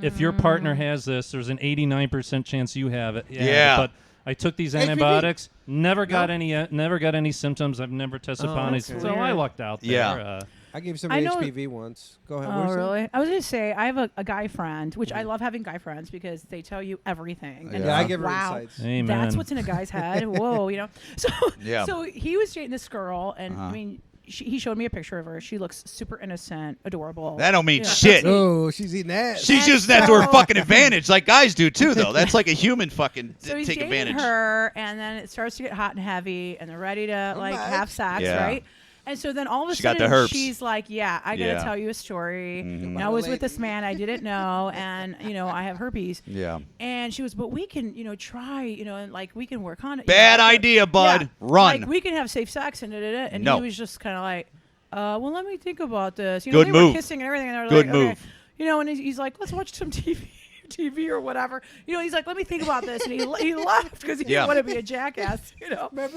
S2: if your partner has this, there's an 89% chance you have it.
S5: Yeah.
S2: But I took these
S6: HPV.
S2: antibiotics. Never got any symptoms. I've never tested positive.
S6: okay.
S2: So I lucked out there.
S5: Yeah.
S6: I gave somebody
S7: I know-
S6: HPV once. Go ahead. what
S7: Oh,
S6: was it?
S7: really? I was going to say, I have a guy friend, which I love having guy friends because they tell you everything. And
S6: Yeah, I
S7: it's
S6: give her
S7: like, wow,
S6: insights.
S2: Amen.
S7: that's what's in a guy's head. Whoa, So,
S5: Yeah.
S7: so he was dating this girl, and I mean, he showed me a picture of her. She looks super innocent, adorable.
S5: That don't mean
S7: You know,
S5: shit.
S6: Oh, she's eating ass.
S5: She's
S7: And
S5: using that to her
S7: so-
S5: fucking advantage, like guys do too, though. That's like a human fucking
S7: So he's
S5: take
S7: dating
S5: advantage.
S7: her, and then it starts to get hot and heavy, and they're ready to like have sex,
S5: Yeah.
S7: right? And so then all of a
S5: She got
S7: sudden
S5: the herpes.
S7: she's like, "Yeah, I gotta
S5: Yeah.
S7: tell you a story.
S5: Mhm.
S7: I was with this man I didn't know, and I have herpes."
S5: Yeah.
S7: And she was, "But we can, try, and like we can work on it."
S5: Bad idea, bud.
S7: Yeah.
S5: Run.
S7: Like we can have safe sex and da-da-da. And
S5: No.
S7: he was just kind of like, "Well, let me think about this."
S5: Good
S7: they
S5: move.
S7: were kissing and everything, and they're
S5: Good
S7: like, "Okay."
S5: move.
S7: And he's like, "Let's watch some TV or whatever." He's like, "Let me think about this," and he laughed because he
S5: Yeah.
S7: didn't want to be a jackass.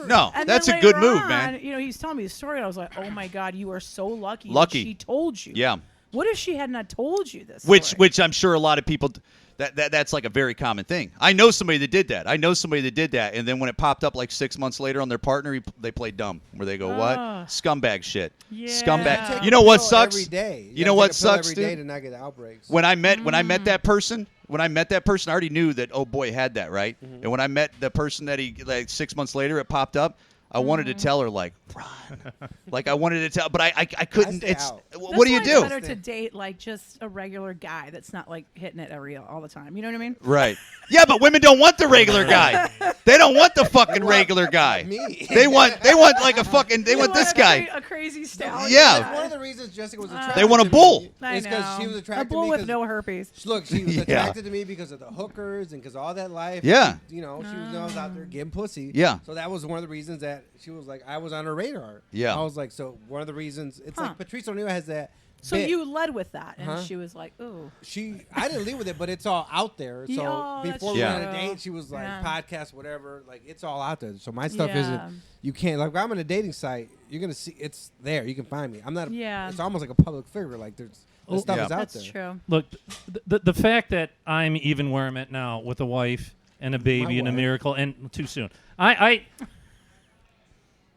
S5: No,
S7: And
S5: that's
S7: then
S5: a good
S7: later
S5: move,
S7: on,
S5: man.
S7: He's telling me the story, and I was like, "Oh my god, you are so lucky. that
S5: Lucky.
S7: she told you."
S5: Yeah.
S7: What if she had not told you this?
S5: Which
S7: story?
S5: I'm sure a lot of people that's like a very common thing. I know somebody that did that. And then when it popped up like 6 months later on their partner, they played dumb. Where they go, what?
S7: Ah.
S5: Scumbag shit.
S7: Yeah.
S5: Scumbag.
S7: Take
S5: You know what
S6: Pill
S5: sucks?
S6: Every day.
S5: You
S6: gotta
S5: know what
S6: take a pill
S5: sucks,
S6: every day
S5: dude?
S6: to not get outbreaks.
S5: When I met that person, I already knew that oh boy had that, right? And when I met the person that he like 6 months later it popped up, I wanted to tell her like run. Like I wanted to tell, but I couldn't.
S6: stay
S5: It's
S6: out.
S5: what
S7: That's
S5: do you
S7: why
S5: do?
S7: It's better to date like just a regular guy that's not like hitting it all the time. You know what I mean?
S5: Right. Yeah, but women don't want the regular guy. They don't want the fucking regular guy.
S6: Me.
S5: They want like a fucking. They want this guy.
S7: A crazy stallion.
S5: Yeah.
S6: One of the reasons Jessica was attracted
S5: They want a
S6: to
S5: bull.
S6: me
S7: I
S6: is because she
S7: know.
S6: was attracted
S7: a bull
S6: to me
S7: with
S6: 'cause-
S7: no herpes.
S6: Look, she was
S5: Yeah.
S6: attracted to me because of the hookers and because of all that life.
S5: Yeah.
S6: She was out there getting pussy.
S5: Yeah.
S6: So that was one of the reasons that she was like, I was on her radar.
S5: Yeah.
S6: I was like, so one of the reasons, it's
S7: Huh.
S6: like Patrice O'Neill has that.
S7: So
S6: bit.
S7: you led with that, and
S6: Uh-huh.
S7: she was like, "Ooh."
S6: I didn't lead with it, but it's all out there. So
S7: Yeah, that's
S6: before we went on a
S7: true.
S6: date, she was like,
S7: Yeah.
S6: podcast, whatever. Like, it's all out there. So my stuff
S7: Yeah.
S6: isn't, you can't, like, if I'm on a dating site, you're going to see, it's there. You can find me. I'm not,
S7: Yeah.
S6: it's almost like a public figure. Like, there's, the stuff
S5: Yeah.
S6: is out
S7: That's
S6: there.
S7: true.
S2: Look, the fact that I'm even where I'm at now with a wife and a baby and a
S6: wife.
S2: miracle, and too soon.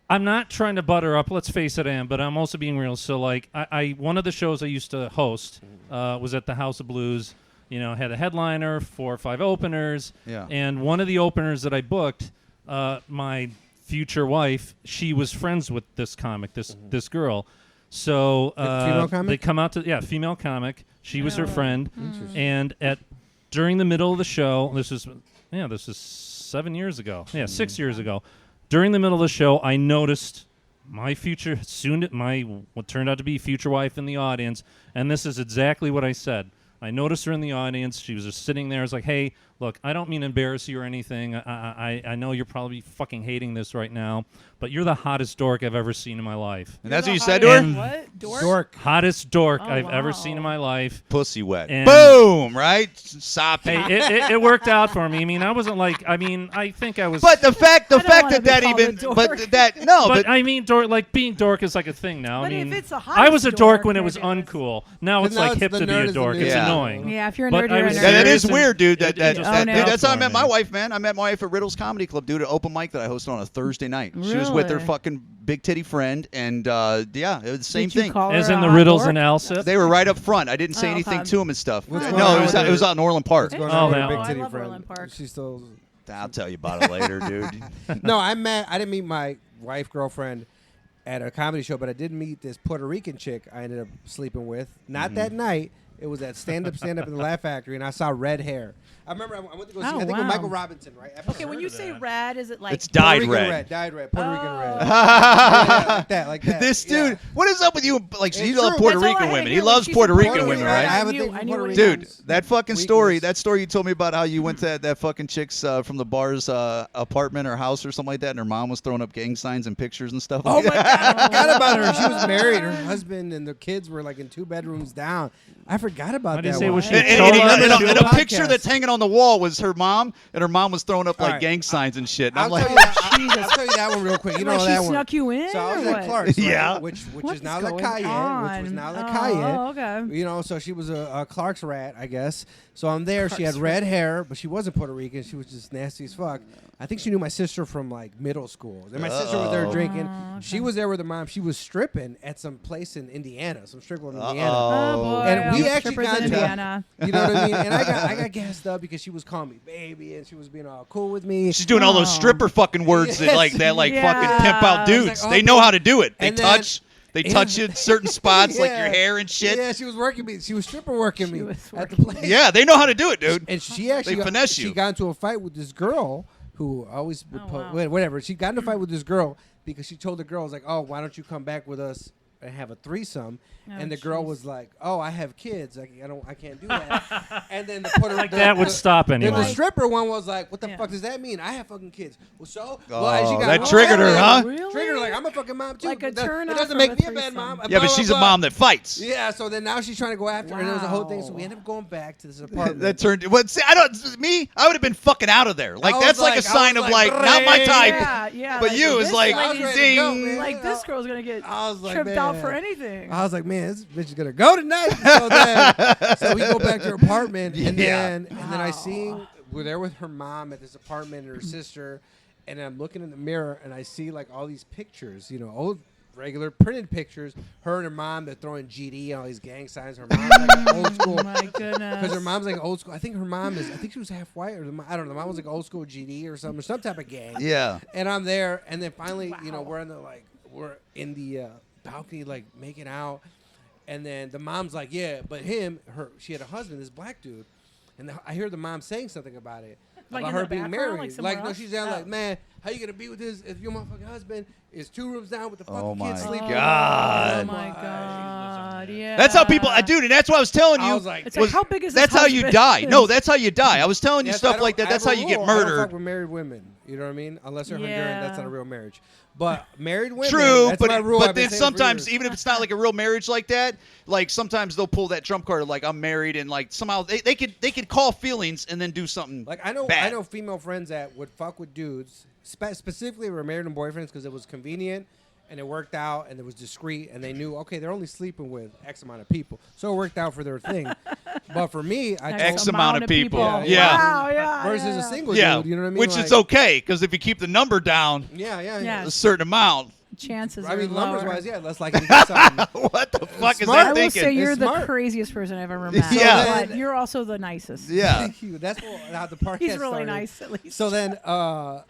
S2: I'm not trying to butter up. Let's face it, I am, but I'm also being real. So, like, I one of the shows I used to host was at the House of Blues. You know, had a headliner, 4 or 5 openers,
S5: Yeah.
S2: and one of the openers that I booked, my future wife, she was friends with this comic, this girl. So
S6: female comic?
S2: they come out to female comic. She was her
S7: Oh.
S2: friend, and during the middle of the show, this is 7 years ago. Yeah, 6 years ago. During the middle of the show, I noticed my what turned out to be future wife in the audience, and this is exactly what I said. I noticed her in the audience. She was just sitting there. I was like, "Hey, look, I don't mean to embarrass you or anything. I know you're probably fucking hating this right now, but you're the hottest dork I've ever seen in my life.
S5: And that's what
S7: You're
S5: you
S7: the
S5: said to her?
S7: hottest What? Dork?
S2: Hottest dork
S7: Oh,
S2: I've ever
S7: wow.
S2: seen in my life."
S5: Pussy wet.
S2: And-
S5: Boom, right? Soppy.
S2: Hey, it worked out for me. I mean, I wasn't like. I mean, I think I was.
S5: But the fact
S7: I don't wanna be
S5: that
S7: called a
S5: even,
S7: dork.
S5: but that no,
S2: But
S5: but
S2: I mean, dork, like being dork is like a thing now.
S7: But
S2: I mean,
S7: if it's a
S2: I was a
S7: hottest
S2: dork
S7: dork,
S2: when it was
S7: maybe it's-
S2: uncool. Now it's
S6: Now
S2: like
S6: it's
S2: hip
S6: the
S2: to be
S6: nerd
S2: a
S6: is the
S2: dork.
S6: new
S2: It's
S5: Yeah.
S2: annoying.
S7: Yeah, if you're a
S2: But
S7: nerd,
S2: I
S7: you're a
S2: was
S7: nerd.
S5: yeah, that
S2: serious
S5: is weird, dude.
S2: it
S5: That,
S2: just
S5: that,
S7: own
S5: dude,
S7: it.
S5: that's how I
S2: for
S5: met
S2: me.
S5: my wife, man. I met my wife at Riddle's Comedy Club, dude, at open mic that I hosted on a Thursday night. She was with her
S7: Really?
S5: fucking big titty friend, and yeah, it was the same
S7: Did you
S5: thing.
S7: call
S2: As
S7: her
S2: in
S7: a
S2: the
S7: hot
S2: Riddles
S7: dork?
S2: and Alsip.
S5: They were right up front. I didn't say
S7: Oh,
S5: anything
S7: okay.
S5: to them and stuff.
S6: What's
S5: No,
S6: going on
S5: it was
S6: with
S5: it was
S6: her?
S5: out in Orland Park.
S6: What's going
S2: Oh,
S6: on with
S2: no.
S6: her big
S7: I
S6: titty
S7: love
S6: friend?
S7: Orland Park.
S6: She's still.
S5: I'll tell you about it later, dude.
S6: No, I didn't meet my wife, girlfriend at a comedy show, but I did meet this Puerto Rican chick I ended up sleeping with. Not that night. It was at stand up in the Laugh Factory, and I saw red hair. I remember I went to go see,
S7: Oh,
S6: I think with
S7: wow.
S6: Michael Robinson, right? I've
S7: Okay,
S6: never
S7: when
S6: heard
S7: you
S6: of
S7: say
S6: that.
S7: red, is it like
S5: It's dyed
S6: Puerto Rican
S5: red.
S6: dyed red, Puerto Rican red.
S7: Oh.
S6: Yeah, like that.
S5: This
S6: yeah.
S5: dude, what is up with you? Like,
S6: It's
S5: you love
S6: true.
S5: Puerto
S7: That's all I
S5: Rican
S7: had
S5: women. He
S7: here
S5: loves
S7: when she
S5: Puerto
S7: said
S5: Rican
S7: Puerto
S5: women,
S6: Rican.
S5: right?
S6: I have a
S7: knew-
S6: thing for
S7: I knew
S6: Puerto
S7: what he
S6: Rican.
S5: Dude,
S7: meant.
S5: that fucking
S6: Weakness.
S5: story, that story you told me about how you went to that fucking chick's from the bar's apartment or house or something like that, and her mom was throwing up gang signs and pictures and stuff.
S6: Oh
S5: Like
S6: my
S5: that.
S6: god, I forgot about her. She was married. Her husband and their kids were like in 2 bedrooms down. I forgot about
S2: Why did you
S6: that.
S2: say
S6: one.
S2: was she
S5: And,
S2: Chola
S5: and a
S6: Podcast.
S5: picture that's hanging on the wall was her mom, and her mom was throwing up like
S6: right.
S5: gang signs and shit. And I'm
S6: I'll
S5: like,
S6: tell you that, I'll tell you that one real quick. You know
S7: Like she
S6: that one.
S7: snuck you in,
S6: So I was
S7: or
S6: at
S7: what?
S6: Clark's, right?
S5: Yeah.
S6: which
S7: What's
S6: is now La
S7: going
S6: Calle, which was
S7: on?
S6: now La
S7: Oh,
S6: Calle.
S7: okay.
S6: You know, so she was a Clark's rat, I guess. So I'm there. She had
S7: Clark's
S6: red hair, but she wasn't Puerto Rican. She was just nasty as fuck. I think she knew my sister from like middle school. Then my sister was there
S5: Uh-oh.
S6: drinking.
S7: Oh,
S6: She was there with her mom. She was stripping at some place in Indiana, some strip club in Indiana.
S7: Oh boy,
S6: And we
S7: oh,
S6: actually
S7: strippers
S6: got
S7: in
S6: into-
S7: Indiana.
S6: You know what I mean? And I got gassed up because she was calling me baby, and she was being all cool with me.
S5: she's doing all those
S7: Oh.
S5: stripper fucking words that like
S7: Yeah.
S5: fucking pimp out dudes.
S6: It's like,
S5: They
S6: oh,
S5: know how to do it. They
S6: and then-
S5: touch. They touch you in certain spots, like your
S6: Yeah.
S5: hair and shit.
S6: Yeah, she was working me. She was stripper working me
S7: was
S6: at the
S7: working
S6: place.
S5: Yeah, they know how to do it, dude.
S6: And she actually
S5: finesse
S6: she
S5: you.
S6: got into a fight with this girl who always would
S7: Oh, wow.
S6: whatever. She got in a fight with this girl because she told the girl, like, "Oh, why don't you come back with us and have a threesome?"
S7: Oh,
S6: and the girl
S7: jeez.
S6: was like, "Oh, I have kids. I can't do that." And then the Puerto
S2: Like that would stop
S6: Then
S2: anyone.
S6: the stripper one was like, "What the
S7: Yeah.
S6: fuck does that mean? I have fucking kids." Well, so
S5: Oh,
S6: and she got
S5: that
S6: all
S5: triggered her,
S6: mad.
S5: huh?
S7: Really?
S6: Triggered her like I'm a fucking mom too.
S7: Like a
S6: It does-
S7: turn
S6: It
S7: off
S6: doesn't
S7: from
S6: make
S7: a
S6: me a bad
S7: threesome.
S6: mom.
S5: Yeah,
S6: blah,
S5: but
S6: blah,
S5: she's a
S6: blah.
S5: mom that fights.
S6: Yeah, so then now she's trying to go after her, and there was a whole thing. So we
S7: Wow.
S6: ended up going back to this apartment.
S5: That turned. Well, see, I would have been fucking out of there. Like
S6: I
S5: that's
S6: was
S5: like a
S6: like-
S5: sign
S6: I
S5: of
S6: was
S5: like
S6: like,
S5: not my type.
S7: Yeah, yeah.
S5: But you is
S7: this
S5: like,
S6: I was
S7: lady's-
S6: ready to go,
S5: ding.
S6: man.
S7: like this girl's gonna get
S6: I was like,
S7: tripped out
S6: man.
S7: for anything.
S6: I was like, man, this bitch is gonna go tonight. So we go back to her apartment, and
S5: Yeah.
S6: then I see we're there with her mom at this apartment and her sister, and I'm looking in the mirror and I see like all these pictures, you know, old regular printed pictures. Her and her mom, they're throwing GD and all these gang signs. Her mom's like an old school.
S7: Oh my goodness.
S6: Because her mom's like old school. I think her mom is. I think she was half white, or I don't know. The mom was like old school GD or something, or some type of gang.
S5: Yeah.
S6: And I'm there, and then finally, you know,
S7: Wow.
S6: we're in the balcony, like making out, and then the mom's like, yeah, but she had a husband, this black dude, and I hear the mom saying something about it.
S7: Like
S6: about
S7: in
S6: her
S7: the
S6: being
S7: background,
S6: married.
S7: somewhere
S6: Like, no,
S7: else?
S6: she's down
S7: Oh.
S6: like, man, how you gonna be with this if your motherfucking husband is 2 rooms down with the fucking
S5: Oh my
S6: kids sleeping?
S5: God.
S7: Oh my god! Yeah.
S5: That's how people, dude, and that's what I was telling you.
S6: I was like,
S7: It's like, how big is this
S5: That's how you
S7: husband?
S5: die. No, that's how you die. I was telling you
S6: yes,
S5: stuff like that. That's how you get
S6: I don't
S5: murdered.
S6: fuck with married women. You know what I mean? Unless they're Honduran,
S7: Yeah.
S6: that's not a real marriage. But married women,
S5: True,
S6: that's my rule.
S5: but
S6: I've been
S5: then
S6: saying for
S5: sometimes,
S6: years.
S5: even if it's not like a real marriage like that, like sometimes they'll pull that trump card of like I'm married and like somehow they could call feelings and then do something
S6: Like I know
S5: bad.
S6: female friends that would fuck with dudes, specifically were married and boyfriends because it was convenient and it worked out and it was discreet and they knew okay they're only sleeping with X amount of people, so it worked out for their thing. But for me, I
S5: X amount of people.
S6: Yeah.
S7: Wow, yeah.
S6: versus
S7: yeah.
S6: a single
S5: yeah,
S6: dude, you know what I mean?
S5: which
S6: like,
S5: is okay because if you keep the number down
S6: Yeah.
S7: Yeah.
S5: a certain amount,
S7: Chances.
S6: I mean,
S7: are lower.
S6: numbers wise, yeah, less likely to get something.
S5: what the fuck is
S6: smart.
S7: I
S5: that
S7: will
S5: thinking?
S7: say you're
S6: It's
S7: the
S6: smart.
S7: craziest person I've ever met.
S5: Yeah.
S7: But you're also the nicest.
S5: yeah.
S6: Thank you. That's how the podcast
S7: He's really
S6: started.
S7: nice, at least.
S6: So then, yeah,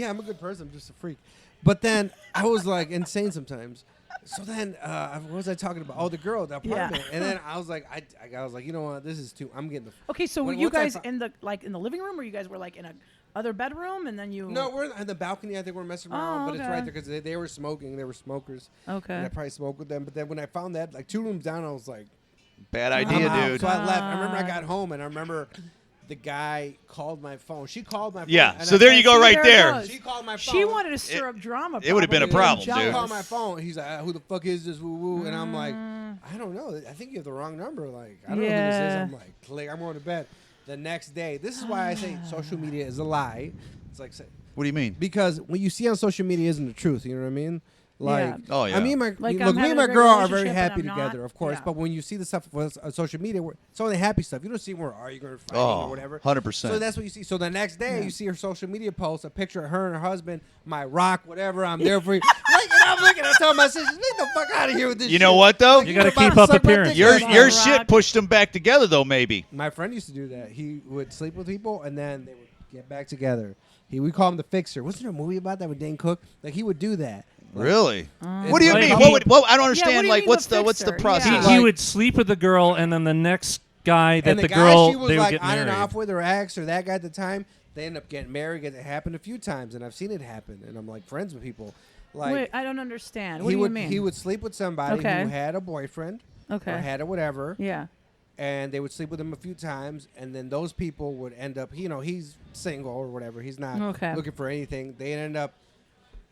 S6: I'm a good person. I'm just a freak. But then I was like insane sometimes. So then, what was I talking about? Oh, the girl, the
S7: Yeah.
S6: apartment. And then I was like, I was like, you know what? This is too. I'm getting the.
S7: Okay, so were
S6: When-
S7: you
S6: once I
S7: guys
S6: fo-
S7: in the living room, or you guys were like in a other bedroom, and then you?
S6: No, we're in the balcony. I think we're messing around,
S7: Oh,
S6: but it's
S7: okay.
S6: right there because they were smoking. They were smokers.
S7: Okay.
S6: And I probably smoked with them. But then when I found that, like 2 rooms down, I was like,
S5: Bad
S6: I'm
S5: idea,
S6: out.
S5: dude.
S6: So I left. I remember I got home and I remember the guy called my phone. She called my phone.
S5: Yeah,
S6: and
S5: so
S6: I
S5: there
S6: said,
S5: you go
S7: See,
S5: right
S7: it
S5: there.
S7: goes.
S6: She called my phone.
S7: She wanted to stir up drama.
S5: it would've been a
S7: probably.
S5: problem,
S6: She
S5: dude.
S6: called my phone. He's like, who the fuck is this? Woo woo. And I'm like, I don't know. I think you have the wrong number. Like, I don't know who this is.
S7: Yeah.
S6: I'm like, click. I'm going to bed. The next day, this is why I say social media is a lie. It's like,
S5: What do you mean?
S6: because what you see on social media isn't the truth. You know what I mean? Like,
S7: Yeah.
S5: Oh, yeah.
S6: I mean, my
S7: Like,
S6: look,
S7: I'm
S6: me and
S7: having
S6: my
S7: a great
S6: girl are very
S7: relationship,
S6: happy
S7: and I'm
S6: together,
S7: not.
S6: of course.
S7: Yeah.
S6: But when you see the stuff on social media, it's only happy stuff. You don't see where arguing or fighting
S5: Oh,
S6: or whatever.
S5: 100%.
S6: So that's what you see. So the next day, you see her social media post a picture of her and her husband, my rock, whatever. I'm there for you. Like, and I'm looking. I tell my sisters, get the fuck out of here with this.
S5: You know
S6: shit.
S5: what though?
S6: Like,
S2: You gotta
S6: about
S2: keep
S6: to
S2: up
S6: suck my
S2: appearance.
S6: dick.
S5: Your
S7: That's
S5: your
S7: right.
S5: shit pushed them back together though. Maybe.
S6: My friend used to do that. He would sleep with people and then they would get back together. We call him the fixer. Wasn't there a movie about that with Dane Cook? Like he would do that. Like,
S5: Really?
S6: it's
S5: What do you
S6: like-
S5: mean?
S2: he-
S5: What I don't
S7: Yeah,
S5: understand.
S7: what do you
S5: Like,
S7: mean
S5: what's
S7: the
S5: the
S7: fixer?
S5: process?
S7: Yeah.
S2: He
S6: Like-
S2: would sleep with the girl, and then the next guy that
S6: And
S2: the
S6: guy
S2: girl
S6: she was
S2: they would
S6: like
S2: get
S6: on
S2: married.
S6: and off with her ex or that guy at the time, they end up getting married. It happened a few times, and I've seen it happen. And I'm like friends with people. Like
S7: Wait, I don't understand. What
S6: he
S7: do
S6: would
S7: you mean?
S6: he would sleep with somebody
S7: Okay.
S6: who had a boyfriend
S7: Okay.
S6: or had a whatever,
S7: Yeah.
S6: and they would sleep with him a few times, and then those people would end up. He's single or whatever. He's not
S7: Okay.
S6: looking for anything. They end up.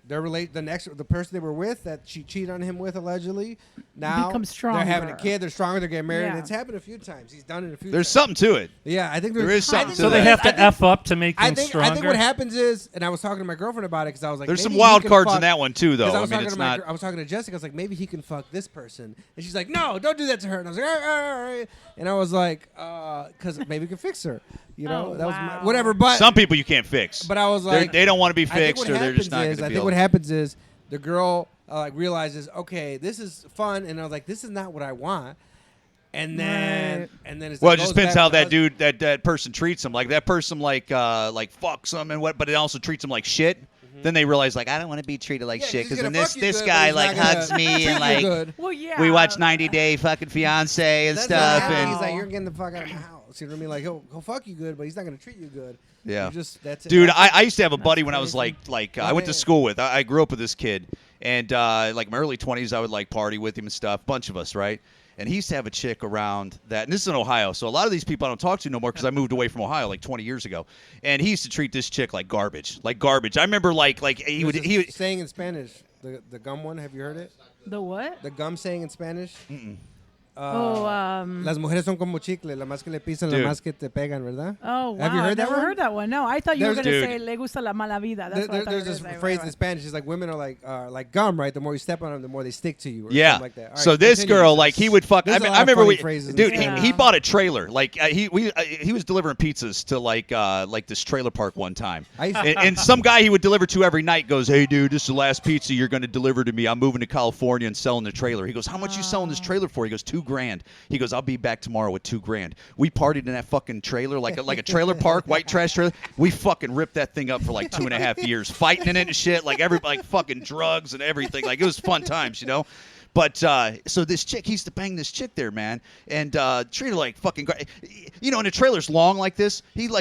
S6: The person they were with that she cheated on him with allegedly. Now
S7: Becomes
S6: they're having a
S7: stronger.
S6: kid. They're stronger. They're getting married.
S7: Yeah.
S6: And it's happened a few times. He's done it a few.
S5: There's
S6: times.
S5: something to it.
S6: Yeah, I think
S5: There is something
S6: I think
S5: to
S2: So they
S5: that.
S2: have
S6: I
S2: to
S6: think-
S2: f up to make
S6: I
S2: them
S6: think
S2: stronger.
S6: I think what happens is, and I was talking to my girlfriend about it because I was like,
S5: There's some
S6: maybe
S5: wild
S6: he can
S5: cards
S6: fuck,
S5: in that one too, though.
S6: 'cause
S5: I
S6: was
S5: mean,
S6: talking
S5: it's
S6: to my
S5: not.
S6: I was talking to Jessica. I was like, maybe he can fuck this person, and she's like, no, don't do that to her. And I was like, all right. And I was like, because maybe we can fix her. You know,
S7: Oh,
S6: that was
S7: wow.
S6: whatever. But
S5: Some people you can't fix.
S6: but I was
S5: They're-
S6: like,
S5: they don't want to be
S6: I think
S5: fixed,
S6: what
S5: or they're just not
S6: happens
S5: going to
S6: is, I
S5: be
S6: think
S5: able.
S6: what happens is the girl like realizes, okay, this is fun, and I was like, this is not what I want. And then
S7: Right.
S6: It's
S5: Well, it
S6: goes
S5: just depends
S6: back
S5: how
S6: to the
S5: that dude, that person treats him. Like that person, like fucks him and what, but it also treats him like shit. Then they realize, like, I don't want to be treated like
S6: Yeah,
S5: shit
S6: 'cause
S5: because
S6: he's
S5: then
S6: gonna
S5: this
S6: fuck you
S5: this
S6: good,
S5: guy
S6: but
S5: like
S6: he's not gonna
S5: hugs me
S6: treat
S5: and
S6: you
S5: like
S6: good.
S7: Well, yeah.
S5: we watch 90 Day fucking Fiance and
S6: That's
S5: stuff.
S6: not
S5: And
S6: He's like, you're getting the fuck out of my house. You know what I mean? Like he'll fuck you good, but he's not gonna treat you good.
S5: Yeah.
S6: You just that's it.
S5: Dude, I used to have a buddy when I was
S7: crazy.
S5: like
S6: Oh,
S5: I went to
S6: man.
S5: school with. I grew up with this kid, and like my early 20s, I would like party with him and stuff. Bunch of us, right? And he used to have a chick around that, and this is in Ohio, so a lot of these people I don't talk to no more because I moved away from Ohio like 20 years ago. And he used to treat this chick like garbage, like garbage. I remember like he would
S6: saying in Spanish, the gum one. Have you heard it?
S7: The what?
S6: The gum saying in Spanish.
S7: Oh,
S6: Las mujeres son como chicle, la más que le pisan, la
S5: Dude.
S6: más que te pegan, ¿verdad?
S7: Oh, wow.
S6: Have you heard
S7: I've
S6: that
S7: never
S6: one?
S7: heard that one. No, I thought you were
S6: There's-
S7: going to
S5: Dude.
S7: say, le gusta la mala vida. That's what I thought
S6: There's
S7: you were
S6: this
S7: gonna say.
S6: phrase
S7: Right,
S6: in Spanish. It's like women are like gum, right? The more you step on them, the more they stick to you. Or
S5: Yeah.
S6: something like that. All
S5: So
S6: right,
S5: this
S6: continue.
S5: girl, like, he would fuck.
S6: There's a lot
S5: I
S6: of
S5: remember
S6: funny
S5: we,
S6: phrases
S5: dude.
S6: in
S7: Yeah.
S5: He bought a trailer. Like he was delivering pizzas to like this trailer park one time,
S6: I used to-
S5: and some guy he would deliver to every night goes, "Hey, dude, this is the last pizza you're going to deliver to me. I'm moving to California and selling the trailer." He goes, "How much you selling this trailer for?" He goes, $2,000. He goes, "I'll be back tomorrow with $2,000." We partied in that fucking trailer like a trailer park, white trash trailer. We fucking ripped that thing up for like 2.5 years, fighting in it and shit, like fucking drugs and everything. Like it was fun times, you know. But so this chick, he used to bang this chick there, man, and treat her like fucking. You know, and the trailer's long like this. We'd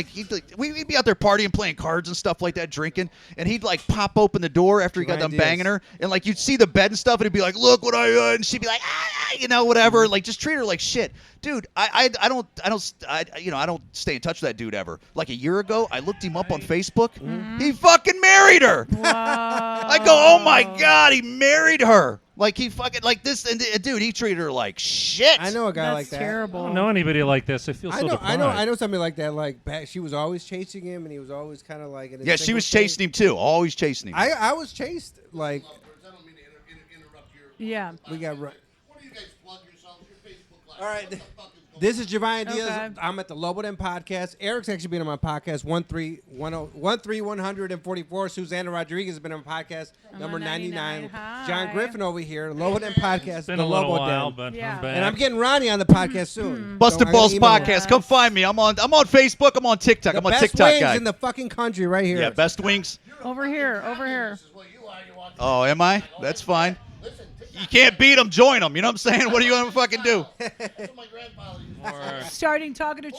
S5: be out there partying, playing cards and stuff like that, drinking, and he'd like pop open the door after he got done banging her, and like you'd see the bed and stuff, and he'd be like, "Look what I," and she'd be like, you know, whatever, like just treat her like shit, dude. I don't stay in touch with that dude ever. Like a year ago, I looked him up on Facebook. He fucking married her.
S7: Wow.
S5: I go, oh my god, he married her. Like he fucking like this, and dude, he treated her like shit.
S6: I know a guy
S7: That's
S6: like that.
S7: terrible.
S2: I don't know anybody like this. I feel so deprived.
S6: I know somebody like that. Like she was always chasing him, and he was always kind of like.
S5: Yeah, she was chasing him too. Always chasing him.
S6: I was chased. Like
S4: I don't mean to interrupt your.
S7: Yeah.
S6: we got.
S4: What do you guys plug yourselves? Your Facebook Live.
S6: All right.
S4: What the fuck is going
S6: This is Jhovany Diaz.
S7: Okay.
S6: I'm at the Lobo podcast. Eric's actually been on my podcast, 13144. Susana Rodriguez has been on my podcast, number 99.
S7: Hi.
S6: Jon Griffin over here, Lobo podcast,
S2: It's been
S6: the
S2: a little
S6: Lobo
S2: while,
S6: Den.
S2: but
S7: Yeah.
S2: I'm back.
S6: And I'm getting Ronnie on the podcast soon.
S5: Busted
S6: So
S5: Balls
S6: I'm gonna email
S5: Podcast.
S6: him.
S5: Come find me. I'm on Facebook. I'm on TikTok.
S6: The
S5: I'm a
S6: best
S5: TikTok
S6: wings
S5: guy.
S6: in the fucking country right here.
S5: Yeah, best wings.
S7: Over here. Over here.
S5: Oh, am I? That's fine. You can't beat them, join them. You know what I'm saying? What are you going to fucking do?
S7: Starting Talking to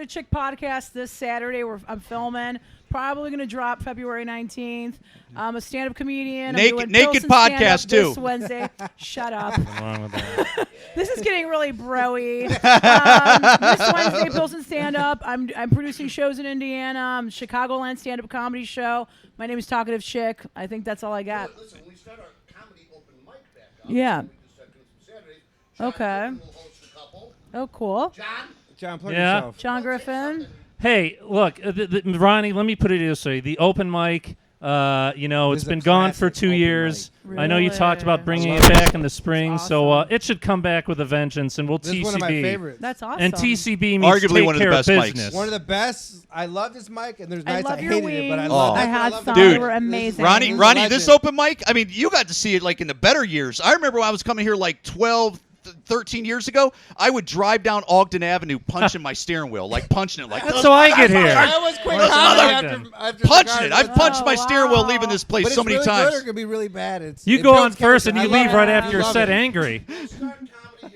S7: Chick podcast this Saturday. I'm filming. Probably going to drop February 19th. I'm a stand-up comedian.
S5: Naked-
S7: I'm doing
S5: naked
S7: Pilsen stand-up
S5: podcast, too.
S7: This Wednesday. Shut up.
S2: What's wrong with that?
S7: This is getting really broy. This Wednesday, Pilsen stand-up. I'm producing shows in Indiana. Chicagoland stand-up comedy show. My name is Talkative Chick. I think that's all I got.
S4: Listen, when we start our comedy open mic back up,
S7: Yeah.
S4: we just start doing some Saturdays. Jon
S7: Okay.
S4: Griffin will host a couple.
S7: Oh, cool.
S6: John, plug
S2: Yeah.
S6: yourself.
S7: Jon Griffin.
S2: Hey, look, Ronnie, let me put it this way. The open mic, it's
S6: This is
S2: been
S6: a
S2: gone for
S6: classic
S2: 2
S6: open
S2: years.
S7: mic.
S2: I know you talked about
S7: Really?
S2: bringing
S6: I
S2: it
S6: love
S2: back
S6: it.
S2: in the spring,
S7: That's
S2: so
S7: awesome.
S2: it should come back with a vengeance, and we'll
S6: This is
S2: TCB.
S6: one of my favorites.
S7: That's awesome.
S2: And TCB means
S5: Arguably
S2: take
S5: one of the
S2: care
S5: best
S2: of
S5: mics.
S2: business.
S6: One of the best. I love this mic, and there's
S7: I
S6: nights I
S7: love your
S6: hated
S7: wings.
S6: it, but I
S5: Oh.
S6: love it.
S7: I had some.
S5: Dude.
S7: They were amazing.
S5: Ronnie,
S6: This is
S5: Ronnie,
S6: a
S5: this
S6: legend.
S5: open mic, I mean, you got to see it like in the better years. I remember when I was coming here like 12, 13 years ago, I would drive down Ogden Avenue punching my steering wheel, like punching it like
S2: That's how I get here.
S6: I always quit
S2: Where's
S6: comedy
S2: Ogden?
S6: after
S5: punching it.
S6: Chicago.
S5: I've punched
S7: Oh,
S5: my steering wheel
S7: wow.
S5: leaving this place
S6: But
S5: so
S6: it's
S5: many
S6: really
S5: times.
S6: good or it could be really bad.
S2: You
S6: It
S2: go
S6: builds
S2: on first and
S6: character.
S2: you
S6: I
S2: leave
S6: love
S2: right
S6: it.
S2: after
S6: I
S2: you're
S6: love
S2: set
S6: it.
S2: angry.
S4: We'll start comedy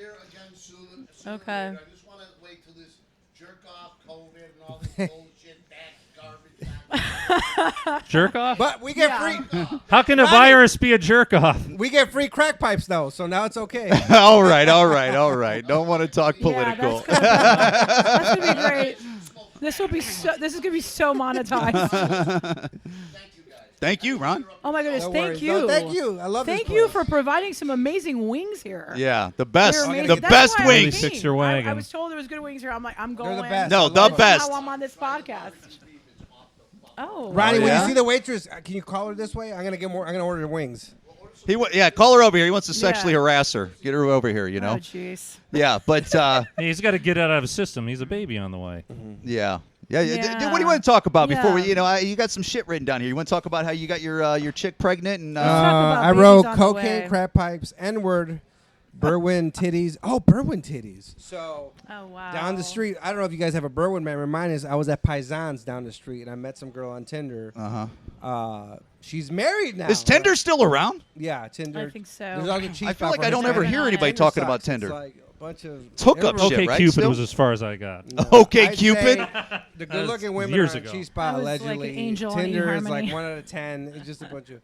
S4: here again soon. sooner or
S7: Okay.
S4: later. I just want to wait till this jerk off COVID and all this bullshit back garbage.
S2: Jerk off?
S6: But we get
S7: Yeah.
S6: free.
S2: How can a
S6: Ronnie-
S2: virus be a jerk off?
S6: We get free crack pipes though, so now it's okay.
S5: all right. Don't want to talk political.
S7: Yeah, that's gonna be great. This is gonna be so monetized.
S5: Thank you, Ron.
S7: Oh my goodness,
S6: No
S7: thank
S6: worries.
S7: you.
S6: No, thank you. I love
S7: Thank
S6: this
S7: you
S6: place.
S7: for providing some amazing wings here.
S5: Yeah, the best.
S7: They're amazing.
S5: The
S7: That's
S5: best
S7: why I
S5: wings.
S2: Really fix your
S7: came.
S2: wagon.
S7: I was told there was good wings here. I'm like, I'm going.
S6: the best.
S5: No,
S6: I
S5: the
S6: love it.
S5: best.
S7: How I'm on this podcast. Oh.
S6: Ronnie,
S5: Oh,
S6: when
S5: yeah?
S6: you see the waitress, can you call her this way? I'm gonna get more. I'm gonna order the wings.
S5: Call her over here. He wants to
S7: Yeah.
S5: sexually harass her. Get her over here, you
S7: Oh,
S5: know?
S7: jeez.
S5: Yeah, but
S2: He's got to get it out of his system. He's a baby on the way.
S5: yeah. Yeah.
S7: Yeah.
S5: What do you want to talk about before we,
S7: Yeah.
S5: you got some shit written down here. You want to talk about how you got your chick pregnant and
S7: talk about
S6: I
S7: babies
S6: wrote
S7: on the way.
S6: cocaine, crap pipes, N-word, Berwyn titties. Oh, Berwyn titties. So
S7: Oh wow.
S6: down the street, I don't know if you guys have a Berwyn memory. Mine is I was at Paisans down the street and I met some girl on Tinder. She's married now.
S5: is Tinder still around?
S6: Yeah, Tinder.
S7: I think so.
S6: There's also cheap
S5: I feel
S6: spot
S5: like
S6: for
S5: I don't
S6: Hispanic.
S5: ever hear anybody
S7: Tinder
S5: talking
S6: sucks.
S5: about
S6: It's
S5: Tinder.
S6: like a bunch of
S5: hookup
S6: everybody-
S5: shit,
S2: Okay,
S5: right?
S2: Cupid
S5: Still?
S2: was as far as I got.
S5: Okay,
S6: I'd
S5: Cupid.
S6: say the
S2: That was
S6: good-looking women
S2: years
S6: are on
S2: ago.
S6: cheap spot
S7: I was like
S6: allegedly.
S7: an angel on
S6: Tinder is
S7: eHarmony.
S6: like 1 out of 10. It's just a bunch of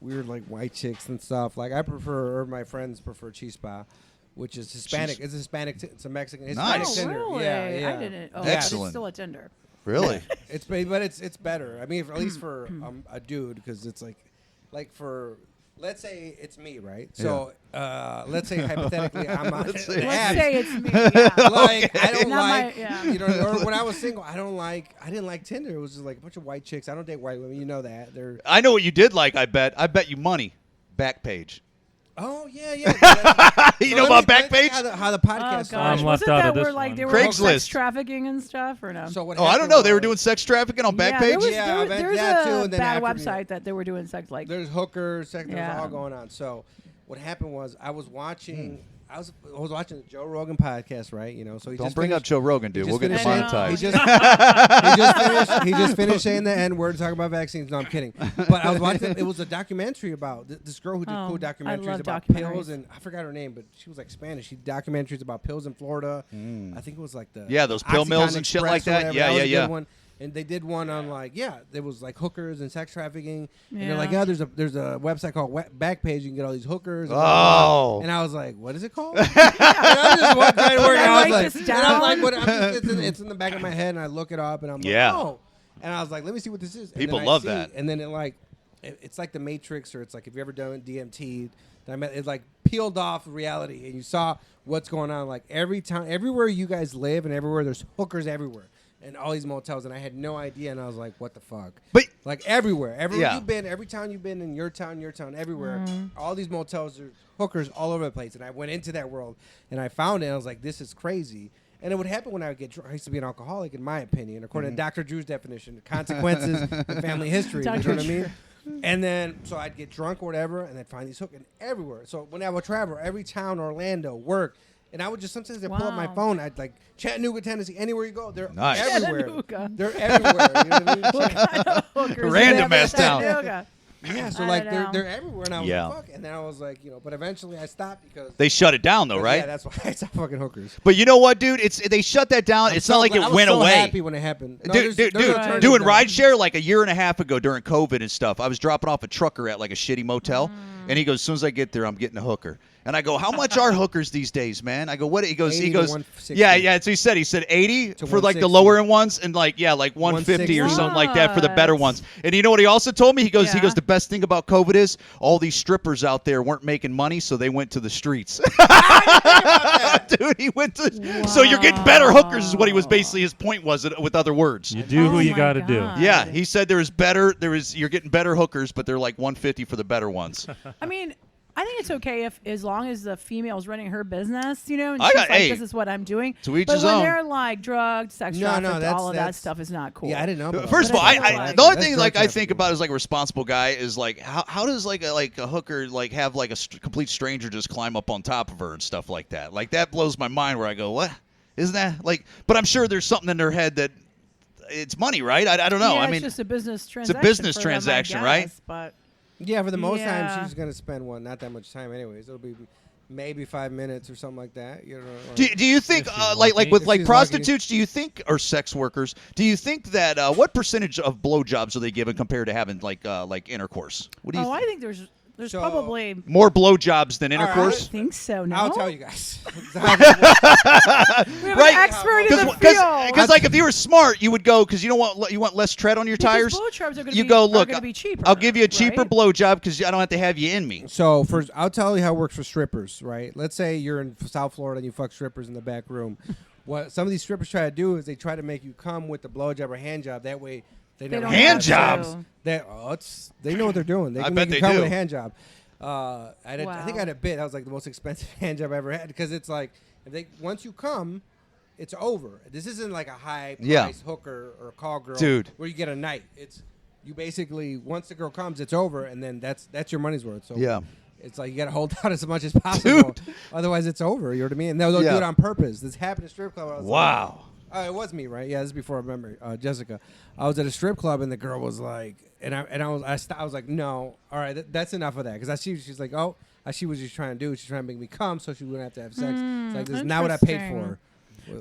S6: weird like white chicks and stuff. Like I prefer, or my friends prefer Chispa, which is Hispanic. It's a Hispanic. It's a Mexican. Hispanic
S5: Nice.
S7: Oh,
S6: Tinder.
S7: really?
S6: Yeah, yeah.
S7: I didn't. Oh,
S5: Excellent.
S7: It's still a Tinder.
S5: Really?
S6: But it's better. I mean, at least for a dude, because it's like for. Let's say it's me, right? So let's say hypothetically I'm on
S5: Let's
S6: the
S5: say-
S7: Let's
S6: apps.
S7: say it's me. Yeah.
S6: Like I don't
S7: Not my-
S6: like,
S7: yeah.
S6: you know, or when I was single, I didn't like Tinder. It was just like a bunch of white chicks. I don't date white women. You know that. They're
S5: I know what you did like, I bet. I bet you money. Backpage.
S6: oh yeah.
S5: You know about Backpage?
S6: How the
S7: Oh
S6: podcast
S7: gosh,
S2: I'm left
S7: wasn't
S2: out
S7: that
S2: of this
S7: where like
S2: one.
S7: they were
S5: Craigslist.
S7: sex trafficking and stuff, or no?
S6: So what
S5: Oh, I don't
S6: happened
S5: know. They were
S6: was-
S5: doing sex trafficking on
S7: yeah,
S5: Backpage?
S7: there was,
S6: Yeah,
S7: there was,
S6: I bet
S7: there's
S6: that too,
S7: a
S6: and then
S7: bad
S6: after-
S7: website that they were doing sex like.
S6: There's hookers, sex, there's
S7: Yeah.
S6: all going on. So what happened was I was watching. I was watching the Joe Rogan podcast, right? You know, so he
S5: Don't
S6: just
S5: bring up
S6: finished-
S5: Joe Rogan, dude.
S6: he
S5: We'll
S6: just
S5: get
S6: finished
S5: demonetized.
S6: He just finished saying the N word, talking about vaccines. No, I'm kidding. But I was watching. It was a documentary about this girl who did cool
S7: I
S6: documentaries
S7: love
S6: about
S7: documentaries.
S6: pills, and I forgot her name, but she was like Spanish. She did documentaries about pills in Florida. I think it was like the
S5: Yeah, those pill mills
S6: Oxycontin
S5: and shit
S6: Express
S5: like
S6: or
S5: that.
S6: whatever.
S5: Yeah,
S6: was
S5: yeah,
S6: a good
S5: yeah.
S6: one. And they did one on there was like hookers and sex trafficking. And they're like,
S7: Yeah.
S6: there's a website called Backpage. You can get all these hookers. And
S5: Oh.
S6: and I was like, what is it called? And I just trying to work. And I was
S7: Write
S6: like,
S7: this
S6: and I'm like,
S7: down.
S6: what? it's in the back of my head, and I look it up, and I'm
S5: Yeah.
S6: like, oh. And I was like, let me see what this is. And
S5: People
S6: then I
S5: love
S6: see,
S5: that.
S6: And then it's like the Matrix, or it's like, if you ever done DMT, it's like peeled off reality, and you saw what's going on. Like everywhere you guys live, and everywhere there's hookers everywhere. And all these motels, and I had no idea, and I was like, "What the fuck?"
S5: But
S6: Like everywhere
S5: Yeah.
S6: you've been, every town you've been in, your town, everywhere, all these motels, there's hookers all over the place. And I went into that world, and I found it. And I was like, "This is crazy." And it would happen when I would get drunk. I used to be an alcoholic, in my opinion, according to Dr. Drew's definition, consequences and family history. You know
S7: Dr.
S6: what I mean? And then, so I'd get drunk or whatever, and I'd find these hookers everywhere. So when I would travel, every town, Orlando, work. And I would just sometimes pull up my
S7: Wow.
S6: phone. I'd like Chattanooga, Tennessee, anywhere you go, they're
S5: Nice.
S6: everywhere.
S7: Chattanooga.
S6: They're everywhere. You know what I mean?
S7: Hookers
S5: Random
S7: in
S5: ass town.
S7: Chattanooga.
S6: Yeah, so
S7: I
S6: like
S7: don't know.
S6: they're everywhere, and I was
S5: Yeah.
S6: like, fuck. And then I was like, but eventually I stopped because
S5: they shut it down, though, right?
S6: Yeah, that's why I stopped fucking hookers.
S5: But you know what, dude? They shut that down. It's not like it
S6: I was
S5: went
S6: so
S5: away.
S6: happy when it happened. No,
S5: Dude,
S6: there's
S5: doing
S6: alternatives now.
S5: rideshare like a year and a half ago during COVID and stuff. I was dropping off a trucker at like a shitty motel, and he goes, "As soon as I get there, I'm getting a hooker." And I go, "How much are hookers these days, man?" I go, "What?" He goes,
S6: 80 to 160.
S5: "Yeah." So he said 80
S6: To
S5: for like the
S6: 160.
S5: lower end ones, and like 150 or
S6: 160.
S5: something like that for the better
S7: What?
S5: ones. And you know what he also told me? He goes,
S7: Yeah.
S5: "The best thing about COVID is all these strippers out there weren't making money, so they went to the streets." Dude, he went to. So you're getting better hookers is what he was basically. His point was, with other words.
S2: You do who
S7: Oh
S2: you
S7: my
S2: got to do.
S7: God.
S5: Yeah, he said you're getting better hookers, but they're like 150 for the better ones.
S7: I mean, I think it's okay as long as the female's running her business, and
S5: I
S7: she's
S5: got-
S7: like,
S5: hey,
S7: this is what I'm doing.
S5: to each
S7: but
S5: his
S7: when
S5: own.
S7: they're like drugged, sex
S6: No,
S7: trafficked,
S6: that's-
S7: all of that
S6: that's-
S7: stuff is not cool.
S6: Yeah, I didn't know. About
S5: First of all,
S7: But I feel
S5: I
S7: like-
S5: the only
S6: That's
S5: thing
S6: drug
S5: like I think
S6: trafficking.
S5: about as like a responsible guy is like how does like a hooker like have like a complete stranger just climb up on top of her and stuff like that. Like that blows my mind. Where I go, what isn't that like? But I'm sure there's something in their head that it's money, right? I don't know.
S7: Yeah,
S5: I mean,
S7: it's just a business transaction.
S5: business
S7: for them, I
S5: transaction, right?
S7: guess, But
S6: Yeah, for the most
S7: Yeah.
S6: time, she's gonna spend not that much time, anyways. It'll be maybe 5 minutes or something like that. You know.
S5: do you think
S2: If she's
S5: like
S2: lucky.
S5: with
S6: If
S5: like
S6: she's
S5: prostitutes? Do you think or sex workers? Do you think that what percentage of blowjobs are they given compared to having like intercourse? What do you?
S7: I think there's
S6: So-
S7: probably.
S5: More blowjobs than
S6: All right,
S7: I
S5: intercourse?
S7: think so. No,
S6: I'll tell you guys.
S7: We have
S5: Right.
S7: an expert in the field.
S5: Because like if you were smart, you would go because you want less tread on your tires.
S7: Blowjobs are gonna
S5: You
S7: be,
S5: go
S7: are
S5: look.
S7: gonna be cheaper.
S5: I'll give you a cheaper
S7: right?
S5: blowjob because I don't have to have you in me.
S6: So first, I'll tell you how it works for strippers, right? Let's say you're in South Florida and you fuck strippers in the back room. What some of these strippers try to do is they try to make you come with the blowjob or hand job. That way, they
S7: They
S6: never
S7: don't
S5: Hand
S7: have to.
S5: jobs?
S6: they know what they're doing. They
S5: I
S6: can
S5: bet
S6: make you
S5: they
S6: come
S5: do.
S6: with a hand job. I think
S7: Wow.
S6: I had a bit. That was like the most expensive hand job I ever had because it's like once you come, it's over. This isn't like a high price
S5: Yeah.
S6: hooker or call girl,
S5: Dude.
S6: where you get a night. It's you basically once the girl comes, it's over, and then that's your money's worth. So
S5: Yeah.
S6: it's like you got to hold out as much as possible,
S5: Dude.
S6: otherwise it's over. You know what I mean? And they'll
S5: Yeah.
S6: do it on purpose. This happened at strip club. I was
S5: Wow.
S6: like, it was me, right? Yeah, this is before I remember Jessica. I was at a strip club and the girl was like, I was like, no, all right, that's enough of that because she's like, oh, I see what she's trying to do. She's trying to make me come so she wouldn't have to have sex. It's like this is not what I paid for.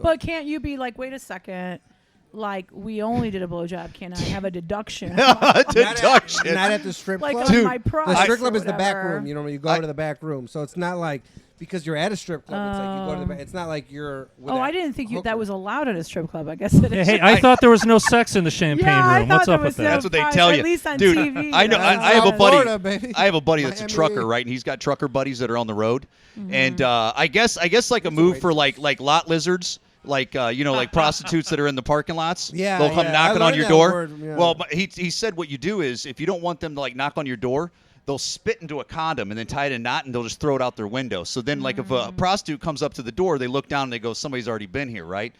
S7: But can't you be like, wait a second, like we only did a blowjob? Can I have a deduction?
S5: Deduction.
S6: Not at the strip
S7: like
S6: club.
S7: on
S5: Dude,
S7: my price.
S6: The strip
S7: or
S6: club is the back
S7: whatever.
S6: room. You know, when you go to the back room, so it's not like because you're at a strip club. It's like you go to the back. It's not like you're. With
S7: Oh,
S6: that
S7: I didn't think that
S6: hooker.
S7: was allowed at a strip club. I guess it is.
S2: Hey, I thought there was no sex in the champagne
S7: Yeah, I
S2: room.
S7: thought
S2: What's
S7: there
S2: up with
S7: was
S2: that?
S7: no
S5: That's what they
S7: price,
S5: tell
S7: at
S5: you.
S7: least on
S5: Dude,
S7: TV.
S5: I know.
S6: That's
S5: I have a
S6: South
S5: buddy.
S6: Florida, baby.
S5: I have a buddy that's a
S6: Miami.
S5: trucker, right? And he's got trucker buddies that are on the road.
S7: Mm-hmm.
S5: And I guess like a move for like lot lizards. Like like prostitutes that are in the parking lots.
S6: Yeah,
S5: they'll come
S6: yeah.
S5: knocking
S6: I
S5: on
S6: learned
S5: your
S6: that
S5: door.
S6: word, yeah.
S5: Well, but he said what you do is if you don't want them to like knock on your door, they'll spit into a condom and then tie it in a knot and they'll just throw it out their window. So then like if a prostitute comes up to the door, they look down and they go, somebody's already been here, right?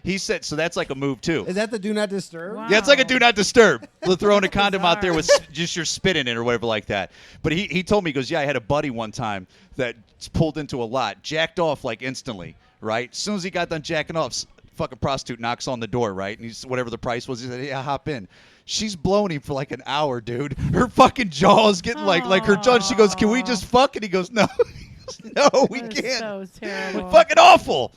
S5: He said, so that's like a move too.
S6: Is that the do not disturb?
S7: Wow.
S5: Yeah, it's like a do not disturb. They're throwing a condom out there
S7: bizarre.
S5: with just your spit in it or whatever like that. But he told me, he goes, yeah, I had a buddy one time that pulled into a lot, jacked off like instantly, right? As soon as he got done jacking off, fucking prostitute knocks on the door, right? And he's whatever the price was, he said, yeah, hop in. She's blowing him for like an hour, dude. Her fucking jaw is getting like her jaw. She goes, can we just fuck? And he goes, no. He goes, no, we
S7: That is
S5: can't.
S7: so terrible.
S5: Fucking awful.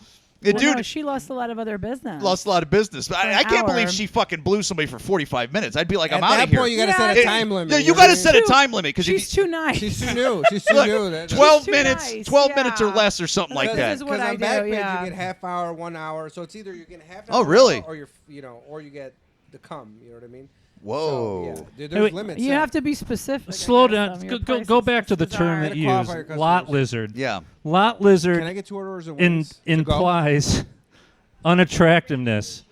S5: And
S7: Well,
S5: dude,
S7: no, she lost a lot of other business.
S5: lost a lot of business. But
S7: For an
S5: I can't believe
S7: hour.
S5: she fucking blew somebody for 45 minutes. I'd be like,
S6: At
S5: I'm out
S6: that
S5: of here.
S6: point, you got to
S7: Yeah,
S6: set a
S7: it-
S6: time limit.
S5: Yeah, you
S6: know
S5: got to
S6: what
S5: set a
S7: Too-
S5: time limit because
S7: She's too nice.
S6: She's too new. She's too
S5: Look,
S6: new. That-
S5: 12
S7: too
S5: minutes,
S7: nice,
S5: 12 minutes or
S7: yeah.
S5: less or something like
S7: This
S5: that.
S7: is what
S6: Because
S7: I
S6: on
S7: do,
S6: Backpage
S7: yeah.
S6: you get half hour, 1 hour. So it's either you get half.
S5: Oh,
S6: hour
S5: really?
S6: Or or you get the cum. You know what I mean?
S5: Whoa.
S6: So, yeah,
S2: Hey,
S6: there's
S2: wait,
S6: limits.
S7: You have to be specific. I
S2: Slow
S7: guess,
S2: down.
S7: your
S2: Go
S7: prices.
S2: back to the
S7: It's
S2: term
S7: bizarre.
S2: that you
S6: Qualify
S2: use.
S6: your
S2: Lot
S6: customers.
S2: lizard.
S5: Yeah.
S2: Lot
S6: Can
S2: lizard
S6: I get 2 orders of wings? to go?
S2: implies unattractiveness.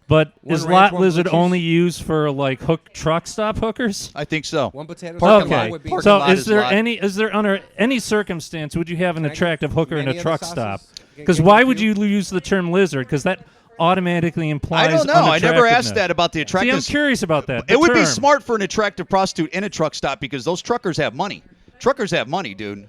S2: But
S6: One
S2: is
S6: ranch,
S2: lot
S6: one
S2: lizard
S6: blue cheese.
S2: only used for like truck stop hookers?
S5: I think so.
S6: One potato.
S5: Parking
S6: salad
S5: lot.
S2: Okay.
S6: with beans.
S5: Parking
S2: So
S5: lot
S2: is
S5: is
S2: there
S5: lot.
S2: is there under any circumstance would you have an
S6: Can I get
S2: attractive hooker in
S6: many
S2: a
S6: of the
S2: truck
S6: sauces?
S2: stop?
S6: Can-
S2: Because
S6: can
S2: why
S6: you
S2: would
S6: do-
S2: you use the term lizard? Because that automatically implies
S5: I don't know. I never asked
S2: unattractiveness.
S5: that about the
S2: See, I'm
S5: attractiveness.
S2: curious about that.
S5: It would be
S2: term.
S5: smart for an attractive prostitute in a truck stop because those truckers have money. Truckers have money, dude.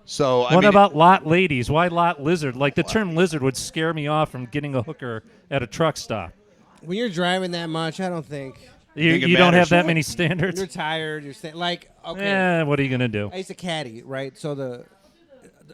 S5: So I
S2: What
S5: mean,
S2: about lot ladies? Why lot lizard? Like the term lizard would scare me off from getting a hooker at a truck stop.
S6: When you're driving that much, I don't think
S2: You,
S5: Think it
S2: you don't have
S5: matters.
S2: that many standards.
S6: you're tired. You're like okay.
S2: What are you gonna do?
S6: I used to caddy, right? So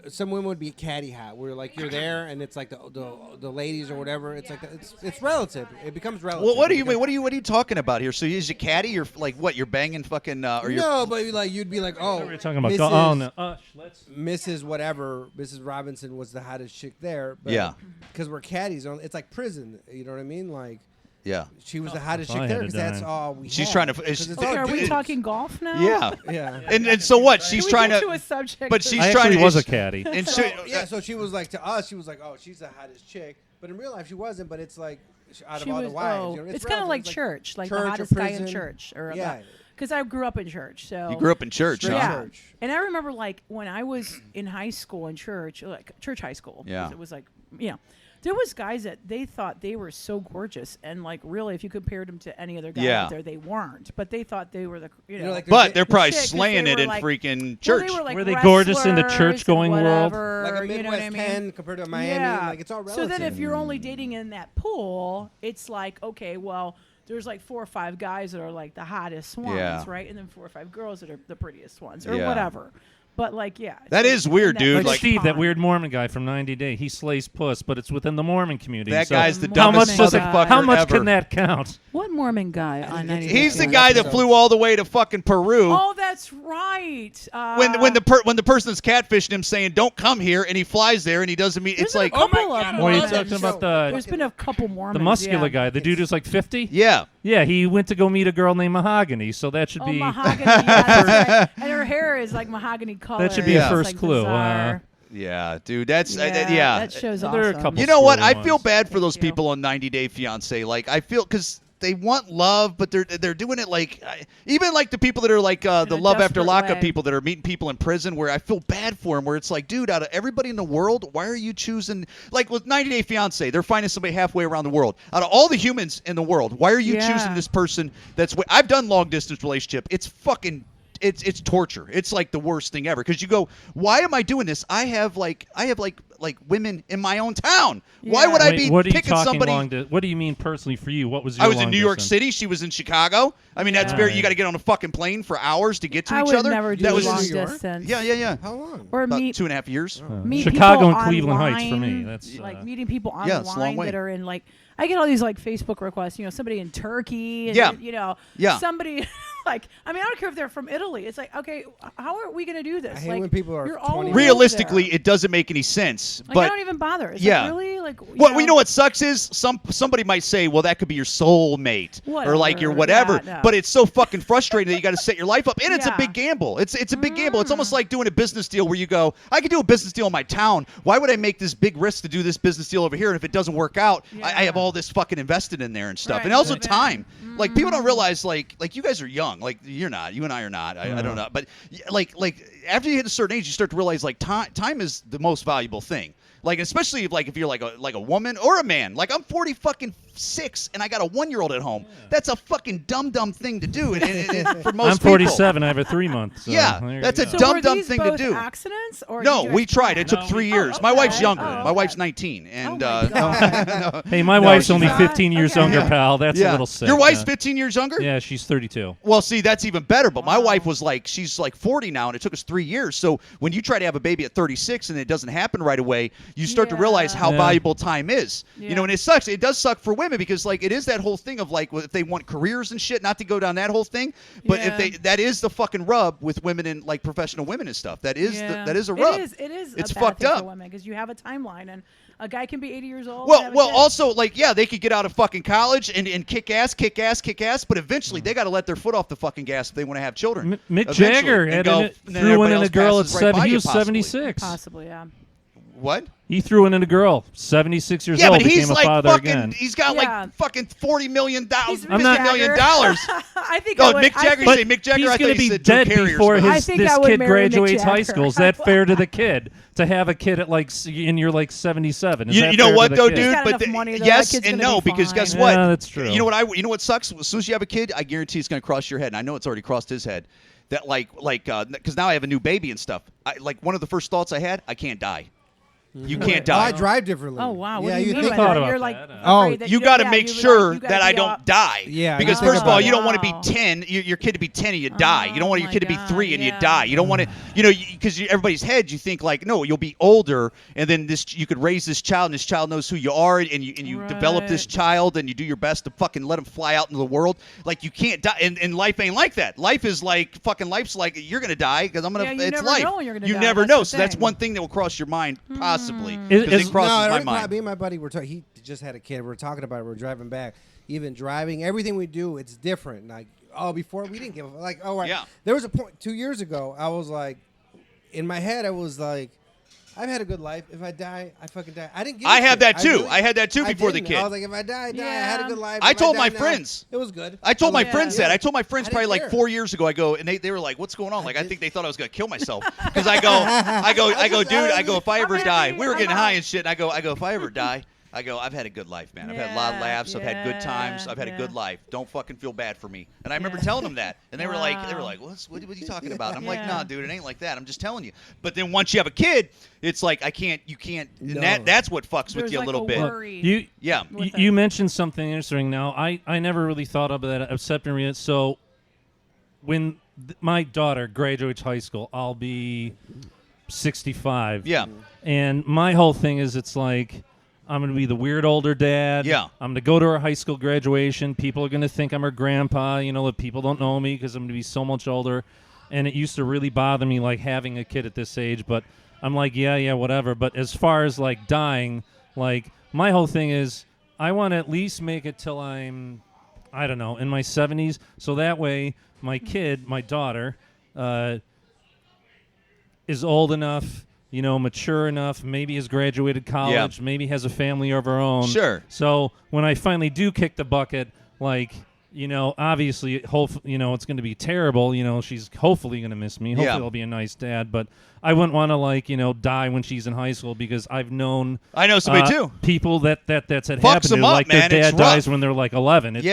S6: some women would be caddy hot, where like you're there and it's like the ladies or whatever. It's like it's relative. It becomes relative.
S5: well, what do
S6: It
S5: you
S6: becomes-
S5: mean? What are you talking about here? So is your caddy? You're like what? You're banging fucking or you're
S6: No, but like you'd be like, oh,
S2: We're talking about.
S6: Mrs.
S2: Oh no. Let's.
S6: Mrs. whatever, Mrs. Robinson was the hottest chick there. But
S5: Yeah.
S6: Because we're caddies, it's like prison. You know what I mean? Like
S5: yeah.
S6: she was the hottest
S2: if I
S6: chick
S2: had
S6: there
S2: a
S6: because that's
S2: dime.
S6: all we.
S5: She's
S6: had.
S5: trying to-
S6: 'Cause
S5: is-
S6: it's
S7: Okay,
S6: all
S7: are we
S6: dudes.
S7: talking golf now?
S5: Yeah.
S6: Yeah.
S5: And so what? She's
S7: Can we
S5: trying
S7: get
S5: to.
S7: to a subject?
S5: But she's
S2: I
S5: trying
S2: actually
S5: to.
S2: was a caddy.
S5: And
S6: So,
S5: so,
S6: yeah, so she was like to us, she was like, oh, she's the hottest chick. But in real life, she wasn't. But it's like out
S7: She
S6: of all
S7: was,
S6: the wives,
S7: oh,
S6: you know,
S7: it's kind of
S6: relative.
S7: like
S6: It's
S7: church, like
S6: church
S7: the
S6: or
S7: hottest guy in
S6: prison.
S7: church, or
S6: Yeah.
S7: because I grew up in church, so
S5: you grew up in church,
S6: Straight
S5: huh?
S7: yeah.
S6: church.
S7: And I remember like when I was in high school in church, like church high school. 'cause
S5: Yeah.
S7: it was like there was guys that they thought they were so gorgeous, and like really, if you compared them to any other guy
S5: Yeah.
S7: out there, they weren't. But they thought they were the
S6: You know, like
S5: But they're probably
S7: shit, 'cause
S5: slaying
S7: they
S5: it
S7: were
S5: in
S7: like-
S5: freaking
S7: well,
S5: church.
S7: they were, like
S2: Were they gorgeous in the
S7: wrestlers
S2: church-going
S7: and
S2: world?
S7: whatever,
S6: like a
S7: you
S6: Midwest
S7: know what I mean?
S6: 10 compared to Miami.
S7: Yeah.
S6: Like it's all
S7: So
S6: relative.
S7: then, if you're only dating in that pool, it's like, okay, well, there's like 4 or 5 guys that are like the hottest ones,
S5: Yeah.
S7: right? And then 4 or 5 girls that are the prettiest ones, or
S5: Yeah.
S7: whatever. But like, yeah,
S5: That
S7: it's
S5: is
S7: in
S5: weird,
S7: that
S5: dude.
S2: Like
S5: Like-
S2: Steve, that
S7: pond.
S2: weird Mormon guy from 90 Day, he slays puss, but it's within the Mormon community.
S5: That
S2: so
S5: guy's the
S7: How
S5: dumbest
S7: much does it-
S5: motherfucker
S2: How much
S5: ever.
S2: can that count?
S7: What Mormon guy on 90
S5: He's the
S7: Day?
S5: guy that
S6: So-
S5: flew all the way to fucking Peru.
S7: Oh, that's right.
S5: When the person's catfishing him, saying "Don't come here," and he flies there, and he doesn't mean it's
S7: There's
S5: like,
S7: been a couple of
S6: God,
S7: them.
S2: Well, you're
S6: love that
S2: talking about
S6: show.
S7: There's been a couple Mormons.
S2: the muscular
S7: yeah.
S2: guy. The dude who's like 50?
S5: yeah,
S2: Yeah, he went to go meet a girl named Mahogany, so that should
S7: Oh,
S2: be
S7: mahogany. Yeah, that's right. And her hair is like mahogany color.
S2: That should be
S5: a
S7: It's,
S2: first
S7: like,
S2: clue.
S7: bizarre.
S5: yeah, dude. That's
S7: yeah, that show's
S2: There
S7: awesome.
S2: are a couple
S5: You know what? I
S2: squirrely
S5: feel
S2: ones.
S5: bad for those
S7: Thank you.
S5: people on 90 Day Fiance. Like I feel because they want love, but they're doing it like even like the people that are like the
S7: a
S5: love after
S7: desperate
S5: lockup
S7: way.
S5: people that are meeting people in prison. Where I feel bad for them. Where it's like, dude, out of everybody in the world, why are you choosing like with 90 Day Fiance? They're finding somebody halfway around the world. Out of all the humans in the world, why are you
S7: Yeah.
S5: choosing this person? I've done long distance relationship. It's fucking. It's torture. It's like the worst thing ever because you go, why am I doing this? I have like women in my own town. Why
S7: Yeah.
S5: would I
S2: Wait,
S5: be
S2: what are you
S5: picking
S2: talking
S5: somebody?
S2: what do you mean personally for you? What was your
S5: I was in
S2: long
S5: New York
S2: distance?
S5: City. She was in Chicago. I mean, that's
S2: Yeah.
S5: very. You got to get on a fucking plane for hours to get to
S7: I
S5: each
S7: would
S5: other.
S7: never do
S5: that was
S7: long
S6: New York?
S7: distance.
S5: yeah.
S6: How long?
S7: Or
S5: About
S7: meet
S5: 2.5 years.
S7: meet
S2: Chicago
S7: people
S2: and Cleveland Heights for me.
S7: online,
S2: That's,
S7: like meeting people
S5: Yeah, it's a long
S7: online
S5: way.
S7: that are in like I get all these like Facebook requests. You know, somebody in Turkey. And,
S5: Yeah.
S7: You know,
S5: Yeah.
S7: somebody like I mean I don't care if they're from Italy. It's like okay, how are we gonna do this?
S6: I hate
S7: like,
S6: when people are
S7: you're all
S6: 20
S7: over
S5: Realistically,
S7: there.
S5: it doesn't make any sense.
S7: Like,
S5: but
S7: I don't even bother. It's
S5: yeah.
S7: like, really like
S5: Well, you know what sucks is somebody might say, well, that could be your soulmate or like your
S7: Whatever.
S5: whatever.
S7: Yeah, no.
S5: But it's so fucking frustrating that you got to set your life up, and it's a
S7: Yeah.
S5: big gamble. It's a big gamble. It's almost like doing a business deal where you go, I could do a business deal in my town. Why would I make this big risk to do this business deal over here? And if it doesn't work out, I have
S7: Yeah.
S5: all this fucking invested in there and stuff,
S7: Right,
S5: and also
S7: right.
S5: time. Like people don't realize, like you guys are young. Like you're not. You and I are not. I don't know. But like after you hit a certain age, you start to realize like time is the most valuable thing. Like, especially if you're like a woman or a man. Like, I'm 46 and I got a 1-year-old at home. That's a fucking dumb thing to do. And for most
S2: I'm 47. I have a 3-month. So
S5: Yeah,
S2: there you
S5: that's a
S2: go.
S7: So
S5: dumb
S7: were these
S5: thing to
S7: both
S5: do.
S7: accidents? Or
S5: No,
S7: did you
S5: we
S7: guys
S5: tried.
S7: plan?
S5: It took 3 years. My
S7: okay.
S5: wife's younger.
S7: Oh,
S5: My wife's
S7: okay.
S5: 19. And
S7: Oh my God.
S2: Hey, my
S5: No,
S2: wife's
S5: she's
S2: only
S7: not.
S2: 15 years
S7: Okay.
S2: younger, pal. That's a little sick.
S5: Your wife's
S2: yeah.
S5: 15 years younger?
S2: Yeah, she's 32.
S5: Well, see, that's even better. But my wife was like, she's like 40 now, and it took us 3 years. So when you try to have a baby at 36 and it doesn't happen right away, you start to realize how
S2: Yeah.
S5: valuable time is.
S7: Yeah.
S5: You know, and it sucks. It does suck for women because like it is that whole thing of like if they want careers and shit, not to go down that whole thing. But
S7: Yeah.
S5: that is the fucking rub with women and like professional women and stuff. That is that is a rub.
S7: It is.
S5: It's
S7: a bad
S5: fucked
S7: thing
S5: up.
S7: for women because you have a timeline, and a guy can be 80 years old. and
S5: Well,
S7: have a
S5: well,
S7: kid.
S5: also like they could get out of fucking college and kick ass, but eventually they got to let their foot off the fucking gas if they want to have children.
S2: Mick
S5: Eventually.
S2: Jagger
S5: And
S2: had
S5: go-
S2: and
S5: and then
S2: threw in
S5: everybody
S2: a
S5: else
S2: girl at
S5: passes right by
S2: 7. He
S5: you,
S2: was
S5: possibly.
S2: 76.
S7: possibly, yeah.
S5: What?
S2: He threw in a girl, 76 years
S5: Yeah,
S2: old,
S5: but he's
S2: became a
S5: like
S2: father
S5: fucking.
S2: again.
S5: He's got
S7: Yeah.
S5: like fucking $40 million,
S7: He's
S5: $50
S7: Mick
S5: million
S7: Jagger.
S5: dollars.
S7: I think.
S5: Oh,
S7: I would,
S5: Mick Jagger. You
S2: But
S5: say Mick Jagger?
S2: he's
S5: I thought
S2: going to
S5: you
S2: be
S5: said Drew
S2: dead
S5: Carey or
S2: before
S5: something.
S7: I think
S2: this
S7: I would
S2: kid
S7: marry Mick
S2: graduates high
S7: Jagger.
S2: school. Is that fair to the kid to have a kid at like and you're like 77? Is
S5: You
S2: that
S5: know
S2: fair
S5: what
S2: to the
S5: though,
S2: kid?
S5: dude?
S7: got
S5: But
S7: enough money, though.
S5: yes
S7: That kid's
S5: and
S7: gonna
S5: no,
S7: be
S5: because
S7: fine.
S5: guess
S2: Yeah,
S5: what?
S2: that's true.
S5: You know what? You know what sucks? As soon as you have a kid, I guarantee it's going to cross your head. And I know it's already crossed his head. That because now I have a new baby and stuff. Like one of the first thoughts I had, I can't die. You can't
S6: Oh, I
S5: die.
S6: drive differently.
S7: Oh wow! What
S6: Yeah,
S7: do you mean
S6: think
S7: by
S2: thought
S7: that?
S2: about
S7: You're
S2: that.
S7: like
S6: Oh,
S7: afraid that
S5: You got to
S7: yeah,
S5: make
S7: you would,
S5: sure
S7: you gotta
S5: that I
S7: be
S5: don't
S7: up.
S5: die.
S6: Yeah,
S5: Because
S6: you think
S5: first of all,
S6: about
S5: you
S6: it.
S5: don't want to be
S7: Wow.
S5: 10. Your kid to be 10 and you die. You don't want your
S7: my
S5: kid to be
S7: God,
S5: 3 and you
S7: yeah.
S5: die. You don't want to, because everybody's head, you think like, no, you'll be older, and then you could raise this child, and this child knows who you are, and you develop this
S7: Right.
S5: child, and you do your best to fucking let him fly out into the world. Like you can't die, and life ain't like that. Life is like life's like you're gonna die because I'm gonna.
S7: Yeah, you
S5: it's
S7: never
S5: life.
S7: know when you're gonna
S5: you
S7: die.
S5: never
S7: That's
S5: know.
S7: the
S5: So that's
S7: thing.
S5: one thing that will cross your mind possibly.
S2: Is-
S5: Because
S2: is-
S5: it crosses
S6: no,
S5: my
S6: every time
S5: mind.
S6: me and my buddy were talking. He just had a kid. We're talking about it. We're driving back. Even driving, everything we do, it's different. Like, before we didn't give a like. Oh, right.
S5: Yeah.
S6: There was a point 2 years ago. I was like, in my head, I was like, I've had a good life. If I die, I fucking die. I didn't give.
S5: I
S6: a
S5: had
S6: shit.
S5: that too.
S6: really-
S5: I had that too
S6: I
S5: before the
S6: didn't.
S5: kid.
S6: I was like, if I die, I die. I had a good life.
S5: I
S6: If
S5: told
S6: die
S5: my
S6: now,
S5: friends.
S6: it was good.
S5: I told my
S7: Yeah.
S5: friends that. I told my friends
S6: I
S5: probably
S6: didn't
S5: like
S6: care.
S5: 4 years ago. I go, and they were like, "What's going on?" Like, I think they thought I was gonna kill myself because I go, dude. I go, if I ever
S7: I'm
S5: die,
S7: happy.
S5: we were
S7: I'm
S5: getting
S7: out.
S5: high and shit. And I go, if I ever die, I go, I've had a good life, man. I've had a lot of
S7: Yeah,
S5: laughs. I've had good times.
S7: yeah,
S5: I've had a good
S7: yeah.
S5: life. Don't fucking feel bad for me. And I remember
S7: Yeah.
S5: telling them that, and they were like,
S7: Wow.
S5: what are you talking about? I'm like,
S7: Yeah.
S5: nah, dude, it ain't like that. I'm just telling you. But then once you have a kid, it's like you can't.
S6: No.
S5: And that's what fucks with
S7: There's
S5: you a
S7: like
S5: little
S7: a
S5: bit.
S7: worry.
S2: You
S5: Yeah.
S7: with
S2: you
S7: it.
S2: mentioned something interesting. Now, I never really thought of that except in reality. So when my daughter graduates high school, I'll be 65.
S5: Yeah.
S2: And my whole thing is it's like I'm going to be the weird older dad.
S5: Yeah.
S2: I'm going to go to her high school graduation. People are going to think I'm her grandpa. That people don't know me because I'm going to be so much older. And it used to really bother me, like, having a kid at this age. But I'm like, yeah, whatever. But as far as, like, dying, like, my whole thing is I want to at least make it till I'm, I don't know, in my 70s. So that way my kid, my daughter, is old enough, mature enough, maybe has graduated college, maybe has a family of her own.
S5: Sure.
S2: So when I finally do kick the bucket, like, obviously, it's going to be terrible. She's hopefully going to miss me. Hopefully
S5: Yeah.
S2: I'll be a nice dad. But I wouldn't want to, die when she's in high school because I've known
S5: I know somebody too.
S2: people that's had
S5: Fucks
S2: happened
S5: them
S2: to.
S5: up,
S2: Like
S5: man.
S2: their
S5: It's
S2: dad dies
S5: rough.
S2: when they're like 11.
S5: It's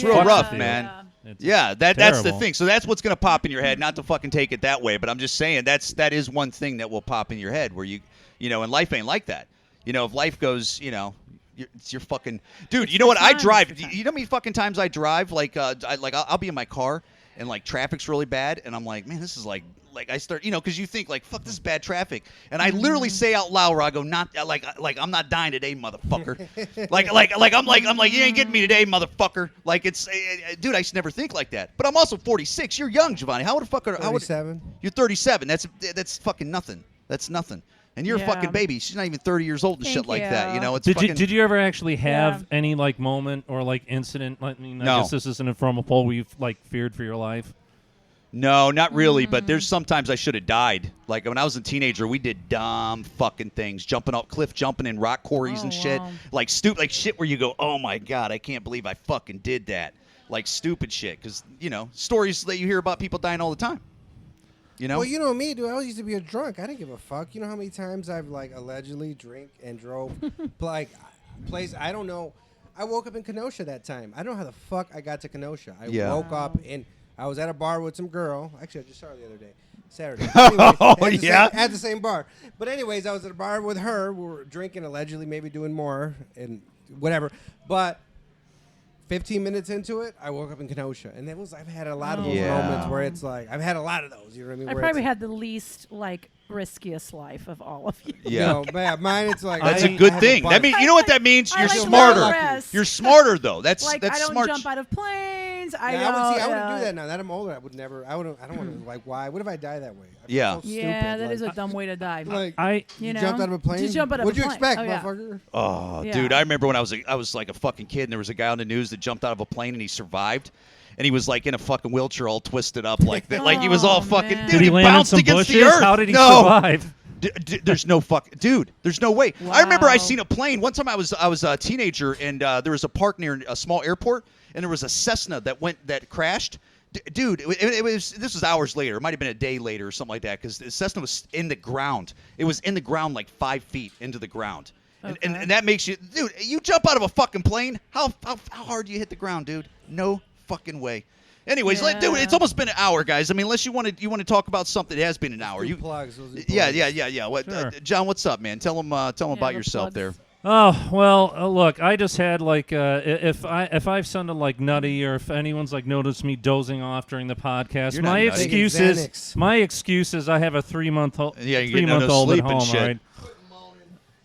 S5: real
S2: fucks
S5: rough,
S2: with you.
S5: man.
S7: Yeah.
S2: It's
S5: That's the
S2: terrible.
S5: thing. So that's what's going to pop in your head. Not to fucking take it that way, but I'm just saying that is one thing that will pop in your head where and life ain't like that. If life goes, it's your fucking dude.
S7: It's
S5: You know what?
S7: the
S5: I
S7: time,
S5: drive.
S7: it's the time.
S5: You know how many fucking times I drive? Like, I'll be in my car and like traffic's really bad, and I'm like, man, this is like I start, because you think like, fuck, this is bad traffic, and I literally say out loud, where I go, not like I'm not dying today, motherfucker. I'm like, you ain't getting me today, motherfucker. Like it's, dude, I should never think like that. But I'm also 46. You're young, Jhovany. How the fuck are
S6: 37.
S5: You're 37. That's fucking nothing. That's nothing. And you're a
S7: Yeah.
S5: fucking baby. She's not even 30 years old and
S7: Thank
S5: shit like
S7: you.
S5: that. It's
S2: Did
S5: fucking,
S2: you did you ever actually have
S7: Yeah.
S2: any like moment or like incident? I
S5: No.
S2: guess this isn't a formal poll where you've like feared for your life.
S5: No, not really, but there's sometimes I should have died. Like when I was a teenager, we did dumb fucking things, jumping off cliff jumping in rock quarries and shit.
S7: Wow.
S5: Like stupid, like shit where you go, oh my God, I can't believe I fucking did that. Like stupid shit, because, stories that you hear about people dying all the time. You know?
S6: Well, you know me, dude. I always used to be a drunk. I didn't give a fuck. You know how many times I've like allegedly drink and drove like place. I don't know. I woke up in Kenosha that time. I don't know how the fuck I got to Kenosha. I woke up and I was at a bar with some girl. Actually, I just saw her the other day. Saturday. Anyways, at the same bar. But anyways, I was at a bar with her. We were drinking, allegedly, maybe doing more and whatever. But 15 minutes into it, I woke up in Kenosha, and I've had a lot of those moments where it's like I've had a lot of those. You know what I mean?
S7: I
S6: Where
S7: probably
S6: it's
S7: had the least riskiest life of all of you.
S5: Yeah.
S6: man, mine it's like
S5: That's
S6: I
S5: a good
S6: have
S5: thing.
S6: fun.
S5: That mean, you know what that means?
S7: I
S5: You're
S7: like
S5: smarter.
S7: low risk.
S5: You're smarter though. That's
S7: I
S5: that's
S7: don't
S5: smart.
S7: jump out of planes.
S6: I wouldn't do that now. That I'm older, I would never. I don't want to. Like, why? What if I die that way? I feel
S5: Yeah.
S6: so
S7: Yeah,
S6: stupid.
S7: that is a dumb way to die.
S6: Like,
S7: you know,
S6: jumped out of a plane.
S7: Just jump out of
S6: What'd
S7: a
S6: you
S7: plane.
S6: expect,
S7: Oh, yeah.
S6: motherfucker?
S5: Oh,
S7: Yeah.
S5: dude, I remember when I was like a fucking kid, and there was a guy on the news that jumped out of a plane and he survived. And he was like in a fucking wheelchair, all twisted up like that. Like he was all fucking.
S7: man.
S5: Dude,
S2: Did he land on
S5: bounced
S2: some
S5: against
S2: bushes?
S5: the earth.
S2: How did he
S5: No.
S2: survive?
S5: There's no dude. There's no way. I remember I
S7: Wow.
S5: seen a plane one time. I was a teenager, and there was a park near a small airport, and there was a Cessna that crashed. Dude, it was. This was hours later. It might have been a day later or something like that, because the Cessna was in the ground. It was in the ground like 5 feet into the ground, and that makes you, dude. You jump out of a fucking plane. How hard do you hit the ground, dude? No fucking way. Anyways, dude, it's almost been an hour, guys. I mean, unless you want to talk about something, it has been an hour.
S6: Plugs.
S5: Yeah. What,
S2: Sure.
S5: John? What's up, man? Tell them about
S7: the
S5: yourself
S7: plugs.
S5: there.
S2: Oh well, look, I just had like if I've sounded like nutty, or if anyone's like noticed me dozing off during the podcast,
S5: You're not
S2: my
S5: nutty.
S2: excuse is I have a 3-month-old
S5: Yeah, you get no
S2: 3-month-old at
S5: sleep and
S2: home.
S5: shit.
S2: All right.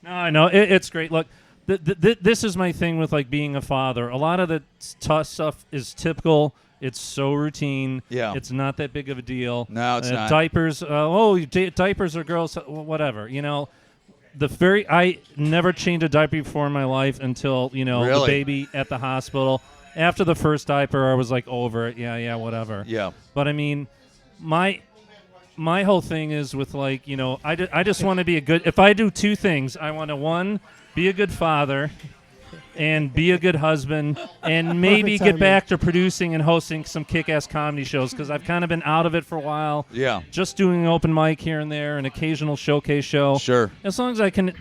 S2: No, I know it's great. Look, this is my thing with like being a father. A lot of the tough stuff is typical. It's so routine.
S5: Yeah.
S2: It's not that big of a deal.
S5: No, it's not.
S2: Diapers. Diapers are girls. Whatever. You know. I never changed a diaper before in my life until, the
S5: Really?
S2: baby at the hospital. After the first diaper, I was like over it. Yeah, whatever.
S5: Yeah.
S2: But I mean, my whole thing is with like, I just want to be a good. If I do two things, I want to, one, be a good father, and be a good husband, and maybe get back to producing and hosting some kick-ass comedy shows, because I've kind of been out of it for a while.
S5: Yeah.
S2: Just doing an open mic here and there, an occasional showcase show.
S5: Sure.
S2: As long as I can,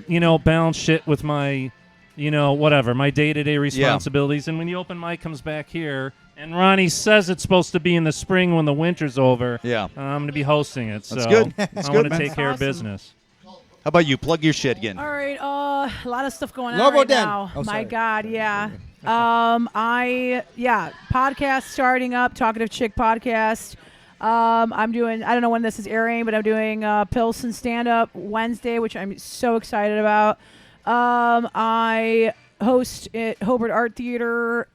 S2: balance shit with my, whatever, my day-to-day responsibilities. And when the open mic comes back here, and Ronnie says it's supposed to be in the spring when the winter's over,
S5: Yeah.
S2: I'm going to be hosting it.
S5: That's
S2: so
S5: good. That's
S2: I
S5: good,
S2: want to
S5: man.
S2: take care of
S7: Awesome.
S2: business.
S5: How about you? Plug your shit again.
S7: All right, a lot of stuff going on
S6: Lobo
S7: right
S6: Den.
S7: now.
S6: Oh,
S7: My
S6: sorry.
S7: God, yeah. Podcast starting up, Talkative Chick podcast. I'm doing, I don't know when this is airing, but I'm doing Pilsen stand-up Wednesday, which I'm so excited about. I host at Hobart Art Theater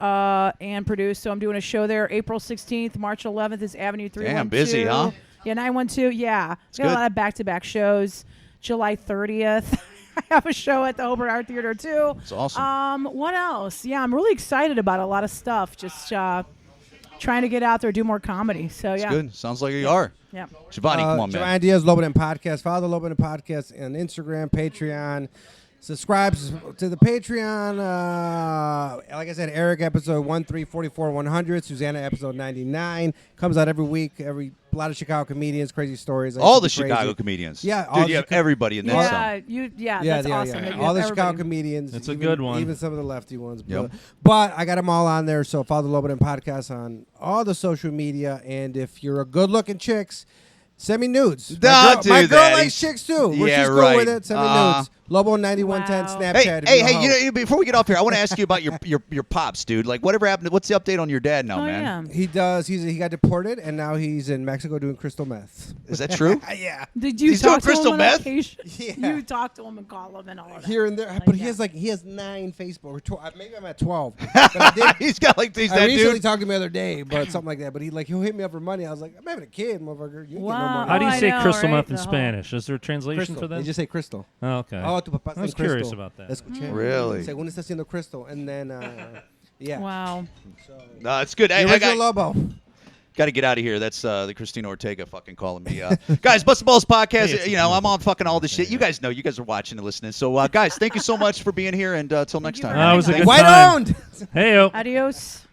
S7: and produce, so I'm doing a show there April 16th. March 11th is Avenue 312.
S5: Damn, busy, huh?
S7: Yeah, 912, yeah. We got
S5: good.
S7: a lot of back-to-back shows. July 30th, I have a show at the Hobart Art Theater, too.
S5: That's awesome.
S7: What else? Yeah, I'm really excited about a lot of stuff. Just trying to get out there, do more comedy. So, yeah.
S5: Good. Sounds like you are.
S7: Yeah.
S5: Jhovany, come on, man.
S6: Jhovany Diaz, Lobo Den Podcast. Follow the Lobo Den Podcast on Instagram, Patreon. Subscribe to the Patreon. Like I said, Eric episode 1344 100. Susanna episode 99. Comes out every week. A lot of Chicago comedians, crazy stories.
S5: All the Chicago comedians.
S6: Yeah, all
S5: Dude,
S6: the
S5: you have
S6: Chica-
S5: everybody in that song.
S7: That's awesome. that you
S6: All
S7: have
S6: the Chicago
S7: everybody.
S6: comedians.
S2: It's a
S6: even-
S2: good one.
S6: Even some of the lefty ones.
S5: Yep.
S6: But I got them all on there. So follow the Lobo Den Podcast on all the social media. And if you're a good-looking chicks, send me nudes.
S5: Don't
S6: my
S5: do
S6: girl
S5: that.
S6: likes chicks too. Where
S5: Yeah,
S6: she's
S5: right.
S6: cool with it. Send me nudes. Lobo 9110
S7: Wow.
S6: Snapchat.
S5: Hey, before we get off here, I want to ask you about your pops, dude. Like, whatever happened? What's the update on your dad now,
S7: Oh,
S5: man?
S7: yeah.
S6: He does. He got deported, and now he's in Mexico doing crystal meth.
S5: Is that true?
S6: Yeah.
S7: Did you
S5: He's
S7: talk
S5: doing
S7: to
S5: crystal
S7: him on
S5: meth?
S7: occasion?
S6: Yeah.
S7: You talk to him and call him and all of that.
S6: Here and there,
S7: Like
S6: but
S7: that.
S6: he has 9 Facebook or 12. Maybe I'm at 12. But I did.
S5: He's got like these.
S6: I
S5: That
S6: recently
S5: dude.
S6: talked to him the other day, but something like that. But he'll hit me up for money. I was like, I'm having a kid, motherfucker. You ain't getting no
S7: Wow.
S6: money.
S2: How do you
S7: I
S2: say
S7: know,
S2: crystal
S7: right?
S2: meth in
S7: The whole-
S2: Spanish? Is there a translation
S6: Crystal.
S2: for that?
S6: They just say crystal.
S2: Oh, okay.
S6: Oh, tu papá está
S2: I
S6: en
S2: was curious
S6: crystal.
S2: about that.
S6: Escuché.
S5: Really?
S6: Según está haciendo crystal. And then, yeah.
S7: Wow.
S5: No, it's good.
S6: The
S5: I
S6: original Lobo.
S5: got to get out of here. That's the Christina Ortega fucking calling me. Guys, Bust the Balls podcast.
S2: Hey, it's
S5: I'm on fucking all this shit. You guys know. You guys are watching and listening. So, guys, thank you so much for being here. And till next
S7: you
S5: time.
S7: for
S2: That was a
S7: having
S2: good
S7: us.
S6: White
S2: time.
S6: owned.
S2: Hey-o.
S7: Adios.